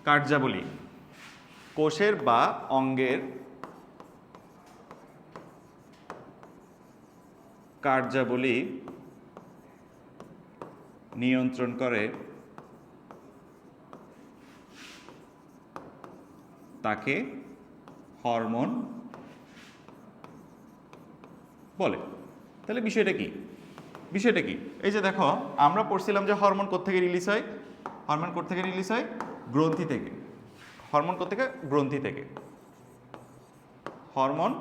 [SPEAKER 1] কার্যাবলী, কোষের বা অঙ্গের কার্যাবলী নিয়ন্ত্রণ করে, তাকে হরমোন বলে। তাহলে বিষয়টা কি? এই যে দেখো, আমরা পড়ছিলাম যে হরমোন কোত্থেকে রিলিজ হয়? গ্রন্থি থেকে। হরমোন কোত্থেকে? গ্রন্থি থেকে। হরমোন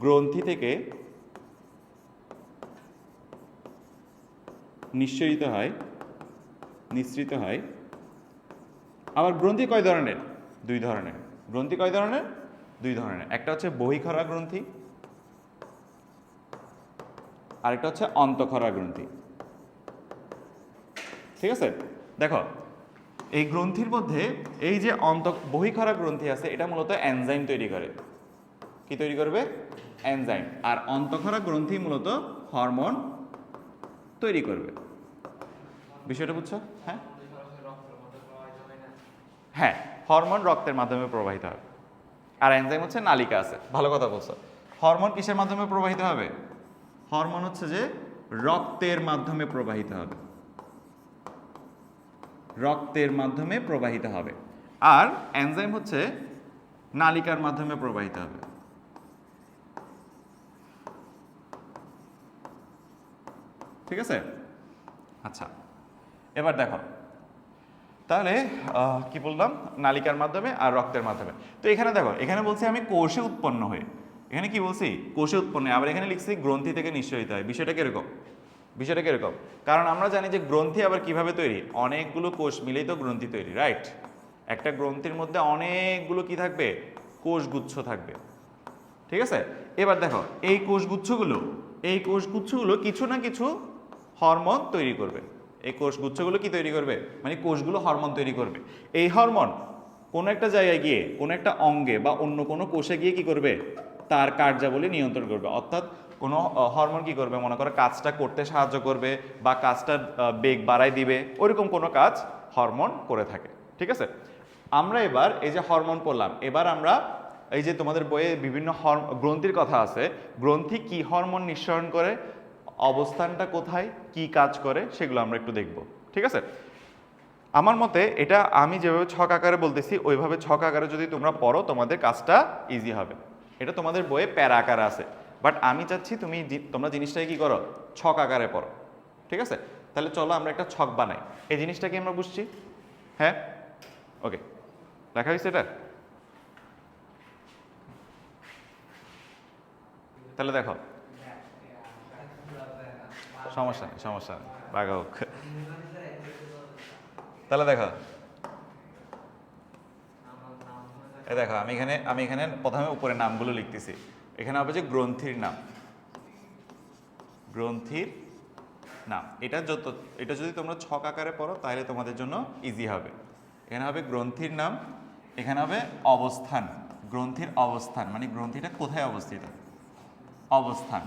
[SPEAKER 1] গ্রন্থি থেকে নিঃসরিত হয়, নিঃসৃত হয়। আবার গ্রন্থি কয় ধরনের? দুই ধরনের। গ্রন্থি কয় ধরনের? দুই ধরনের। একটা হচ্ছে বহিঃখরা গ্রন্থি, আরেকটা হচ্ছে অন্তঃখরা গ্রন্থি। ঠিক আছে, দেখো এই গ্রন্থির মধ্যে এই যে বহিঃখরা গ্রন্থি আছে, এটা মূলত এনজাইম তৈরি করে। কি তৈরি করবে? এনজাইম। আর অন্তঃখরা গ্রন্থি মূলত হরমোন তৈরি করবে। বিষয়টা বুঝছো? হ্যাঁ হ্যাঁ, হরমোন রক্তের মাধ্যমে প্রবাহিত হবে, আর এনজাইম হচ্ছে নালিকা আছে। ভালো কথা বলছো। হরমোন কিসের মাধ্যমে প্রবাহিত হবে? হরমোন হচ্ছে যে রক্তের মাধ্যমে প্রবাহিত হবে, রক্তের মাধ্যমে প্রবাহিত হবে। আর এনজাইম হচ্ছে নালিকার মাধ্যমে প্রবাহিত হবে। ঠিক আছে, আচ্ছা এবার দেখো তাহলে কি বললাম, নালিকার মাধ্যমে আর রক্তের মাধ্যমে। তো এখানে দেখো, এখানে বলছি আমি কোষে উৎপন্ন হয়ে, এখানে কি বলছি? কোষে উৎপন্ন, আবার এখানে লিখছি গ্রন্থি থেকে নিঃসরিত হয়। বিষয়টা কিরকম? বিষয়টা কিরকম? কারণ আমরা জানি যে গ্রন্থি আবার কিভাবে তৈরি, অনেকগুলো কোষ মিলেই তো গ্রন্থি তৈরি, রাইট? একটা গ্রন্থির মধ্যে অনেকগুলো কি থাকবে? কোষগুচ্ছ থাকবে। ঠিক আছে, এবার দেখো এই কোষগুচ্ছগুলো কিছু না কিছু হরমোন তৈরি করবে। এই কোষগুচ্ছগুলো কি তৈরি করবে? মানে কোষগুলো হরমোন তৈরি করবে। এই হরমোন কোনো একটা জায়গায় গিয়ে, কোনো একটা অঙ্গে বা অন্য কোনো কোষে গিয়ে কি করবে? তার কার্যাবলী নিয়ন্ত্রণ করবে। অর্থাৎ কোনো হরমোন কি করবে, মনে করো কাজটা করতে সাহায্য করবে বা কাজটার বেগ বাড়াই দিবে, ওইরকম কোনো কাজ হরমোন করে থাকে। ঠিক আছে, আমরা এবার এই যে হরমোন পড়লাম, এবার আমরা এই যে তোমাদের বইয়ে বিভিন্ন গ্রন্থির কথা আছে, গ্রন্থি কি হরমোন নিঃসরণ করে, অবস্থানটা কোথায়, কি কাজ করে, সেগুলো আমরা একটু দেখব। ঠিক আছে, আমার মতে এটা আমি যেভাবে ছক আকারে বলতেছি ওইভাবে ছক আকারে যদি তোমরা পড়ো তোমাদের কাজটা ইজি হবে। এটা তোমাদের বইয়ে প্যারা আকারে আছে, বাট আমি চাচ্ছি তোমরা জিনিসটাকে কি করো, ছক আকারে পড়ো। ঠিক আছে, তাহলে চলো আমরা একটা ছক বানাই। এই জিনিসটা কি আমরা বুঝছি? হ্যাঁ, ওকে, লেখা হয়েছে এটা? তাহলে দেখো, সমস্যা নেই, সমস্যা নেই, বাঘা হোক। তাহলে দেখো, দেখো আমি এখানে প্রথমে উপরে নামগুলো লিখতেছি। এখানে হবে যে গ্রন্থির নাম, গ্রন্থির নাম। এটা যদি তোমরা ছক আকারে পড়ো তাহলে তোমাদের জন্য ইজি হবে। এখানে হবে গ্রন্থির নাম, এখানে হবে অবস্থান, গ্রন্থির অবস্থান, মানে গ্রন্থিটা কোথায় অবস্থিত, অবস্থান।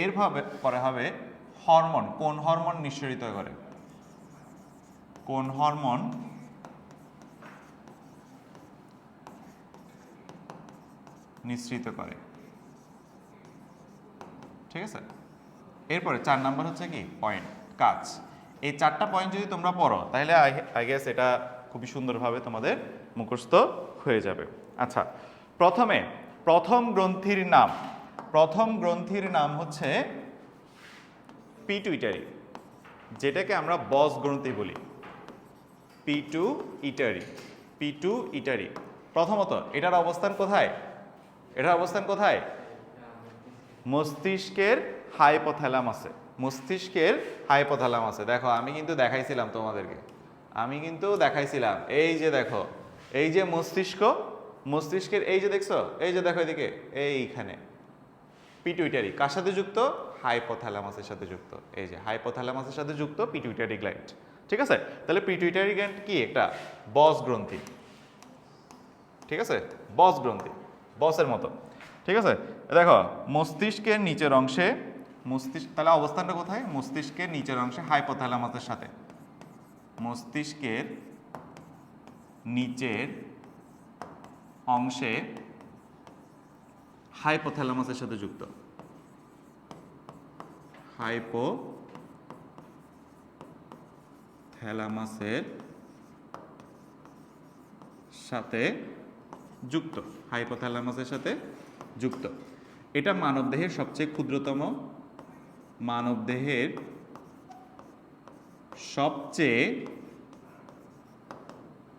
[SPEAKER 1] এরভাবে পরে হবে হরমোন, কোন হরমোন নিঃসরিত করে, কোন হরমোন নিঃসৃত করে। ঠিক আছে, এরপরে 4 নাম্বার হচ্ছে কি পয়েন্ট, কাজ। এই 4টা পয়েন্ট যদি তোমরা পড়ো তাহলে আই গেস এটা খুবই সুন্দরভাবে তোমাদের মুখস্থ হয়ে যাবে। আচ্ছা, প্রথম গ্রন্থির নাম হচ্ছে পিটুইটারি, যেটাকে আমরা বস গ্রন্থি বলি, পিটুইটারি। প্রথমত এটার অবস্থান কোথায়? মস্তিষ্কের হাইপোথ্যালামাসে, দেখো আমি কিন্তু দেখাইছিলাম তোমাদেরকে, এই যে দেখো, এই যে মস্তিষ্কের এই যে দেখছো, এই যে দেখো এদিকে, এইখানে পিটুইটারি কার সাথে যুক্ত? হাইপোথ্যালামাসের সাথে যুক্ত। এই যে হাইপোথ্যালামাসের সাথে যুক্ত পিটুইটারি গ্ল্যান্ড। ঠিক আছে, তাহলে পিটুইটারি গ্ল্যান্ড কি? একটা বস গ্রন্থি। ঠিক আছে, বস গ্রন্থি, বসের মতো। ঠিক আছে, দেখো মস্তিষ্কের নিচের অংশে, তাহলে অবস্থানটা কোথায়? মস্তিষ্কের নিচের অংশে হাইপোথ্যালামাসের সাথে, মস্তিষ্কের নিচের অংশে হাইপোথ্যালামাসের সাথে যুক্ত, হাইপোথ্যালামাসের সাথে যুক্ত, হাইপোথ্যালামাসের সাথে যুক্ত। এটা মানবদেহের সবচেয়ে ক্ষুদ্রতম, মানবদেহের সবচেয়ে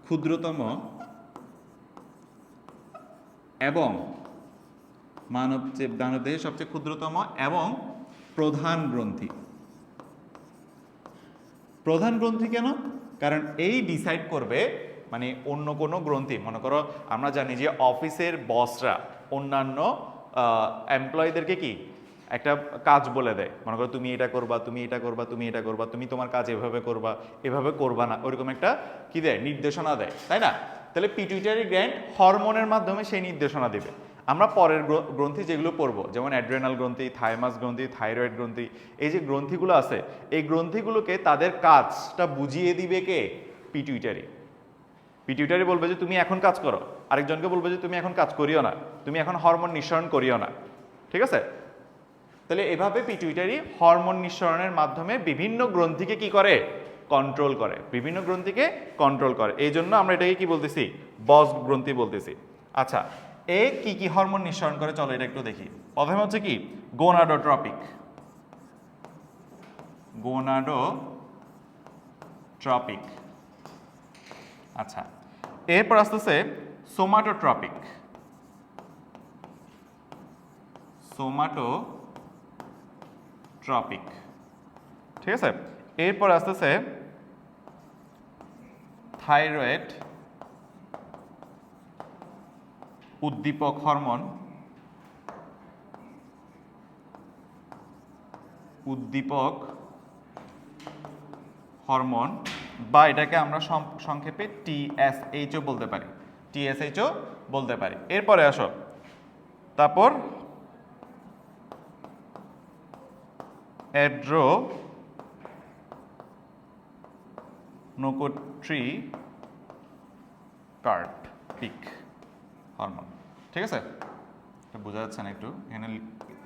[SPEAKER 1] ক্ষুদ্রতম এবং মানবদেহের সবচেয়ে ক্ষুদ্রতম এবং প্রধান গ্রন্থি। প্রধান গ্রন্থি কেন? কারণ এই ডিসাইড করবে মানে অন্য কোনো গ্রন্থি, মনে করো আমরা জানি যে অফিসের বসরা অন্যান্য এমপ্লয়ীদেরকে কি একটা কাজ বলে দেয়, মনে করো তুমি এটা করবা, তুমি এটা করবা, তুমি এটা করবা, তুমি তোমার কাজ এভাবে করবা না, ওইরকম একটা কি দেয়, নির্দেশনা দেয়, তাই না? তাহলে পিটুইটারি গ্ল্যান্ড হরমোনের মাধ্যমে সেই নির্দেশনা দিবে। আমরা পরের গ্রন্থি যেগুলো পড়বো, যেমন অ্যাড্রেনাল গ্রন্থি, থাইমাস গ্রন্থি, থাইরয়েড গ্রন্থি, এই যে গ্রন্থিগুলো আছে, এই গ্রন্থিগুলোকে তাদের কাজটা বুঝিয়ে দিবে কে? পিটুইটারি। পিটুইটারি বলবে যে তুমি এখন কাজ করো, আরেকজনকে বলবে যে তুমি এখন কাজ করিও না, তুমি এখন হরমোন নিঃসরণ করিও না, ঠিক আছে? তাহলে এভাবে পিটুইটারি হরমোন নিঃসরণের মাধ্যমে বিভিন্ন গ্রন্থিকে কি করে? কন্ট্রোল করে, বিভিন্ন গ্রন্থিকে কন্ট্রোল করে। এই জন্য আমরা এটাকে কি বলতেছি? বস গ্রন্থি বলতেছি। আচ্ছা, এ কি কি হরমোন নিঃসরণ করে চলো এটা একটু দেখি। প্রথমে হচ্ছে কি? গোনাডোট্রপিক। গোনাডোট্রপিক। আচ্ছা, এরপর আসতেছে সোমাটোট্রপিক। সোমাটোট্রপিক, ঠিক আছে? এরপর আসতেছে থাইরয়েড উদ্দীপক হরমোন। উদ্দীপক হরমোন, বা এটাকে আমরা সংক্ষেপে টিএসএইচও বলতে পারি, টিএসএইচও বলতে পারি। এরপরে আসো, তারপর অ্যাড্রেনোকোট্রিকার্পিক হরমোন, ঠিক আছে? এটা বোঝা যাচ্ছে না, এখানে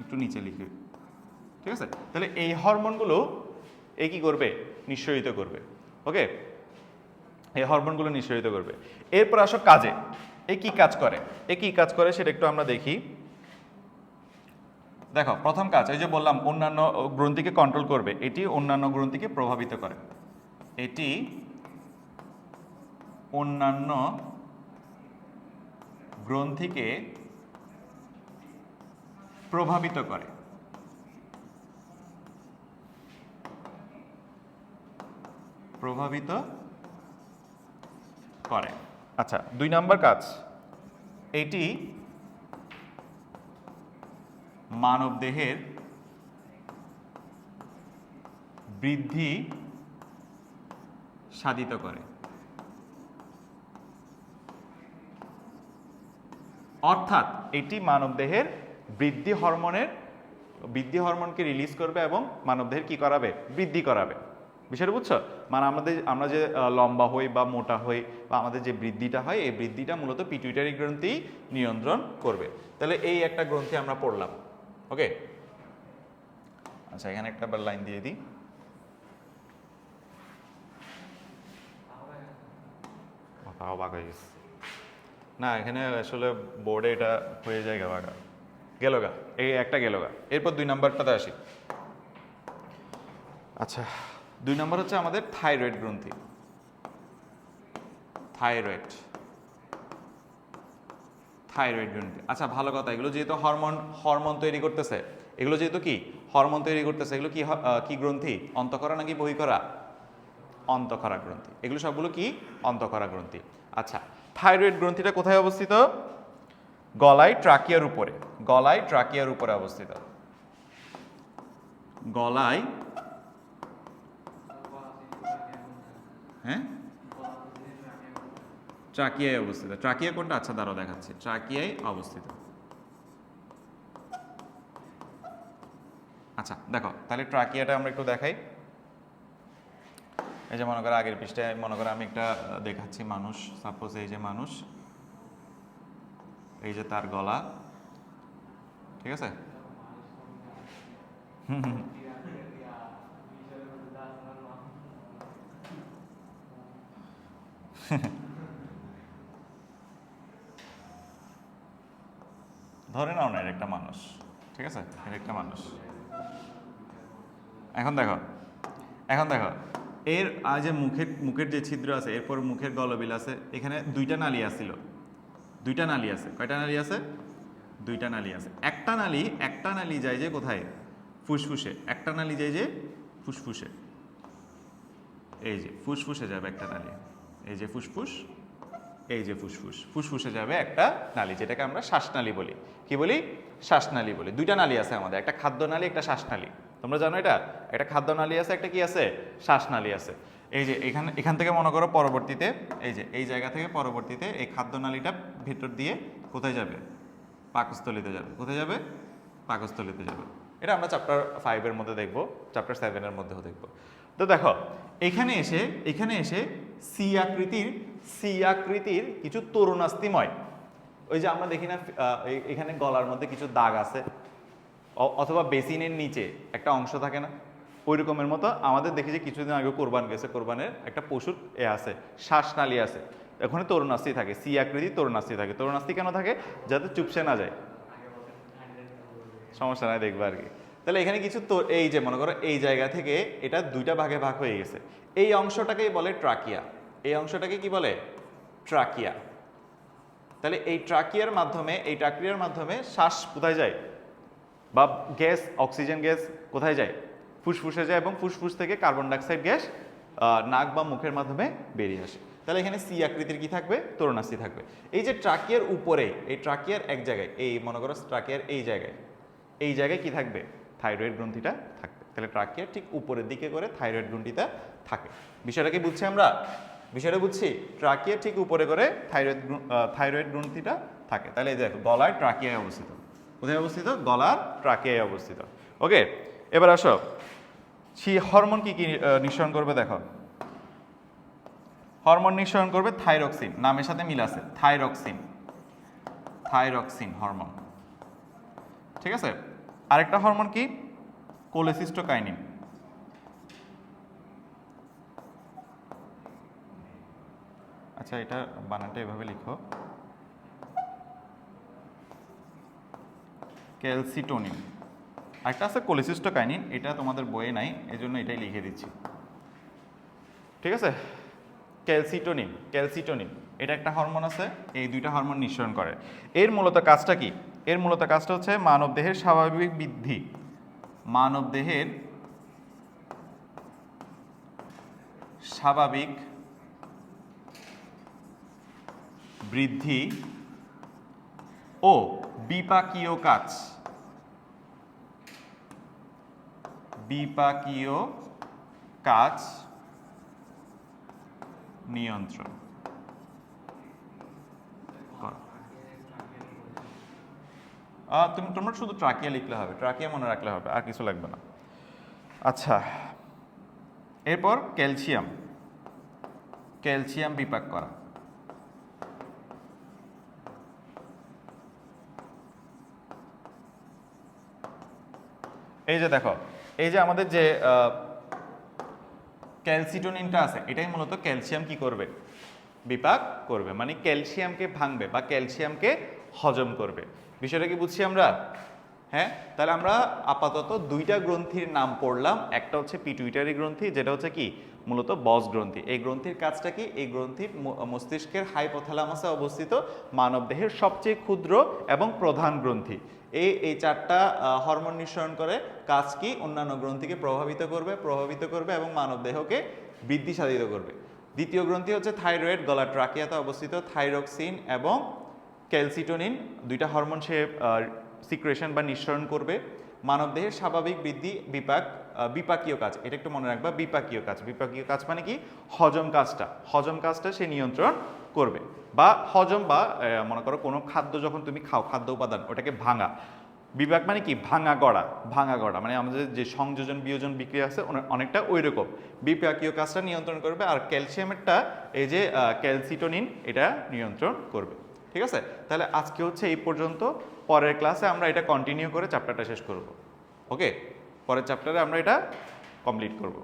[SPEAKER 1] একটু নিচে লিখি, ঠিক আছে? তাহলে এই হরমোনগুলো এ কি করবে? নিঃসরিত করবে। ওকে, এই হরমোনগুলো নিঃসরিত করবে। এরপর আসো কাজে। এ কি কাজ করে? সেটা একটু আমরা দেখি। দেখো, প্রথম কাজ, এই যে বললাম অন্যান্য গ্রন্থিকে কন্ট্রোল করবে, এটি অন্যান্য গ্রন্থিকে প্রভাবিত করে। এটি অন্যান্য গ্রন্থিকে প্রভাবিত করে। আচ্ছা, 2 নম্বর কাজ, এটি মানবদেহের বৃদ্ধি সাধিত করে। অর্থাৎ এটি মানবদেহের বৃদ্ধি হরমোনকে রিলিজ করবে এবং মানবদেহের কি করাবে? বৃদ্ধি করাবে। বিষয়টা বুঝছো? মানে আমরা যে লম্বা হই বা মোটা হই, বা আমাদের যে বৃদ্ধিটা হয়, এই বৃদ্ধিটা মূলত পিটুইটারি গ্রন্থি নিয়ন্ত্রণ করবে। তাহলে এই একটা গ্রন্থি আমরা পড়লাম। ওকে, আচ্ছা, এখানে একটা লাইন দিয়ে দিই। তাও বাঘা গেছে না, এখানে আসলে বোর্ডে এটা হয়ে যায় বাঘা গেল গা, এই একটা গেল গা। এরপর 2 নম্বরটাতে আসি। আচ্ছা, 2 নম্বর হচ্ছে আমাদের থাইরয়েড গ্রন্থি। থাইরয়েড গ্রন্থি। আচ্ছা, ভালো কথা, এগুলো যেহেতু হরমোন তৈরি করতেছে, এগুলো কি গ্রন্থি? অন্তঃক্ষরা নাকি বহিঃক্ষরা? অন্তঃক্ষরা গ্রন্থি। এগুলো সবগুলো কি? অন্তঃক্ষরা গ্রন্থি। আচ্ছা, থাইরয়েড গ্রন্থিটা কোথায় অবস্থিত? গলায় ট্রাকিয়ার উপরে অবস্থিত। গলায়, হ্যাঁ, ট্রাকিয়ায় অবস্থিত। ট্রাকিয়া কোনটা? আচ্ছা, দাঁড়াও দেখাচ্ছি। ট্রাকিয়ায় অবস্থিত। আচ্ছা, দেখো তাহলে ট্রাকিয়াটা আমরা একটু দেখাই। এই যে মনে করো আগের পৃষ্ঠায় মনে করো আমি একটা দেখাচ্ছি মানুষ, সাপোজ এই যে মানুষ, এই যে তার গলা, ঠিক আছে? ধরে নাও না এর একটা মানুষ, ঠিক আছে? এর একটা মানুষ। এখন দেখো এর যে মুখের যে ছিদ্র আছে, এরপর মুখের গলবিল আছে, এখানে 2টা নালী আছে। কয়টা নালী আছে? 2টা নালী আছে। একটা নালী যায় যে কোথায়? ফুসফুসে। একটা নালী যায় যে ফুসফুসে। এই যে ফুসফুসে যাবে একটা নালী, এই যে ফুসফুস, এই যে ফুসফুস, ফুসফুসে যাবে একটা নালী, যেটাকে আমরা শ্বাসনালী বলি। কি বলি? শ্বাসনালী বলি। দুইটা নালী আছে আমাদের, একটা খাদ্যনালী, একটা শ্বাসনালী। তোমরা জানো এটা? একটা খাদ্যনালী আছে, একটা কি আছে? শ্বাসনালী আছে। এই যে এখান থেকে মনে করো পরবর্তীতে এই যে এই জায়গা থেকে পরবর্তীতে এই খাদ্যনালীটা ভেতর দিয়ে কোথায় যাবে? পাকস্থলীতে যাবে। কোথায় যাবে? পাকস্থলীতে যাবে। এটা আমরা চ্যাপ্টার 5 মধ্যে দেখব, চ্যাপ্টার 7 মধ্যেও দেখব। তো দেখো এখানে এসে সি আকৃতির কিছু তরুণাস্থিময়, ওই যে আমরা দেখি না এখানে গলার মধ্যে কিছু দাগ আছে, অথবা বেসিনের নিচে একটা অংশ থাকে না, ওই রকমের মতো আমাদের দেখি যে কিছুদিন আগে কোরবান গেছে, কোরবানের একটা পশুর আছে, শ্বাসনালী আছে, ওখানে তরুণাস্থি থাকে, সি আকৃতির তরুণাস্থি থাকে। তরুণাস্থি কেন থাকে? যাতে চুপসে না যায়। সমস্যা নাই, দেখবো আর কি। তাহলে এখানে কিছু তো এই যে মনে করো এই জায়গা থেকে এটা দুইটা ভাগে ভাগ হয়ে গেছে, এই অংশটাকেই বলে ট্রাকিয়া। এই অংশটাকে কি বলে? ট্রাকিয়া। তাহলে এই ট্রাকিয়ার মাধ্যমে শ্বাস কোথায় যায়, বা গ্যাস, অক্সিজেন গ্যাস কোথায় যায়? ফুসফুসে যায়, এবং ফুসফুস থেকে কার্বন ডাইঅক্সাইড গ্যাস নাক বা মুখের মাধ্যমে বেরিয়ে আসে। তাহলে এখানে সি আকৃতির কি থাকবে? তরুণাস্থি থাকবে। এই যে ট্রাকিয়ার উপরে, এই ট্রাকিয়ার এক জায়গায়, এই মনে করো ট্রাকিয়ার এই জায়গায় কি থাকবে? থাইরয়েড গ্রন্থিটা থাকবে। তাহলে ট্রাকিয়ার ঠিক উপরের দিকে করে থাইরয়েড গ্রন্থিটা থাকে। বিষয়টা কি বুঝছি আমরা? বিষয়টা বুঝছি? ট্রাকিয়ার ঠিক উপরে করে থাইরয়েড গ্রন্থিটা থাকে। তাহলে এই দেখো গলায় ট্রাকিয়ায় অবস্থিত। কোথায় অবস্থিত? গলার ট্রাকিয়ায় অবস্থিত। ওকে, এবার আসো হরমোন কি কি নিঃসরণ করবে দেখো। হরমোন নিঃসরণ করবে থাইরক্সিন, নামের সাথে মিল আছে, থাইরক্সিন হরমোন। ঠিক আছে? আরেকটা হরমোন কি? কোলেসিস্টোকাইনিন। আচ্ছা, এটা বানানটা এভাবে লিখো, ক্যালসিটোনিন। আরেকটা আছে কোলেসিস্টোকাইনিন, এটা তোমাদের বইয়ে নাই, এজন্য এটাই লিখে দিচ্ছি। ঠিক আছে? ক্যালসিটোনিন এটা একটা হরমোন আছে, এই দুইটা হরমোন নিঃসরণ করে। এর মূলত কাজটা কি? এর মূলত কাজটা হচ্ছে মানবদেহের স্বাভাবিক বৃদ্ধি, স্বাভাবিক বৃদ্ধি ও বিপাকীয় কাজ নিয়ন্ত্রণ কর। তোমরা শুধু ট্রাকিয়া লিখলে হবে, ট্রাকিয়া মনে রাখলে হবে, আর কিছু লাগবে না। আচ্ছা, এরপর ক্যালসিয়াম বিপাক করা। এই যে দেখো, এই যে আমাদের যে ক্যালসিটোনিনটা আছে, এটাই মূলত ক্যালসিয়াম কি করবে? বিপাক করবে, মানে ক্যালসিয়ামকে ভাঙবে বা ক্যালসিয়ামকে হজম করবে। বিষয়টা কি বুঝছি আমরা? হ্যাঁ, তাহলে আমরা আপাতত দুইটা গ্রন্থির নাম পড়লাম। একটা হচ্ছে পিটুইটারি গ্রন্থি, যেটা হচ্ছে কি মূলত বস গ্রন্থি। এই গ্রন্থির কাজটা কি? এই গ্রন্থি মস্তিষ্কের হাইপোথ্যালামাসে অবস্থিত মানবদেহের সবচেয়ে ক্ষুদ্র এবং প্রধান গ্রন্থি। এই চারটা হরমোন নিঃসরণ করে। কাজ কি? অন্যান্য গ্রন্থিকে প্রভাবিত করবে এবং মানবদেহকে বৃদ্ধি সাধিত করবে। দ্বিতীয় গ্রন্থি হচ্ছে থাইরয়েড, গলার ট্রাকিয়াতে অবস্থিত। থাইরক্সিন এবং ক্যালসিটোনিন দুইটা হরমোন সে সিক্রেশন বা নিঃসরণ করবে। মানবদেহের স্বাভাবিক বৃদ্ধি, বিপাকীয় কাজ, এটা একটু মনে রাখবা। বিপাকীয় কাজ মানে কি? হজম কাজটা সে নিয়ন্ত্রণ করবে, বা হজম, বা মনে করো কোনো খাদ্য যখন তুমি খাও, খাদ্য উপাদান, ওটাকে ভাঙা। বিপাক মানে কি? ভাঙা গড়া, মানে আমাদের যে সংযোজন বিয়োজন বিক্রিয়া আছে অনেকটা ওই রকম। বিপাকীয় কাজটা নিয়ন্ত্রণ করবে, আর ক্যালসিয়ামেরটা এই যে ক্যালসিটোনিন, এটা নিয়ন্ত্রণ করবে। ঠিক আছে? তাহলে আজকে হচ্ছে এই পর্যন্ত। পরের ক্লাসে আমরা এটা কন্টিনিউ করে চ্যাপ্টারটা শেষ করব। ওকে, পরের চ্যাপ্টারে আমরা এটা কমপ্লিট করব।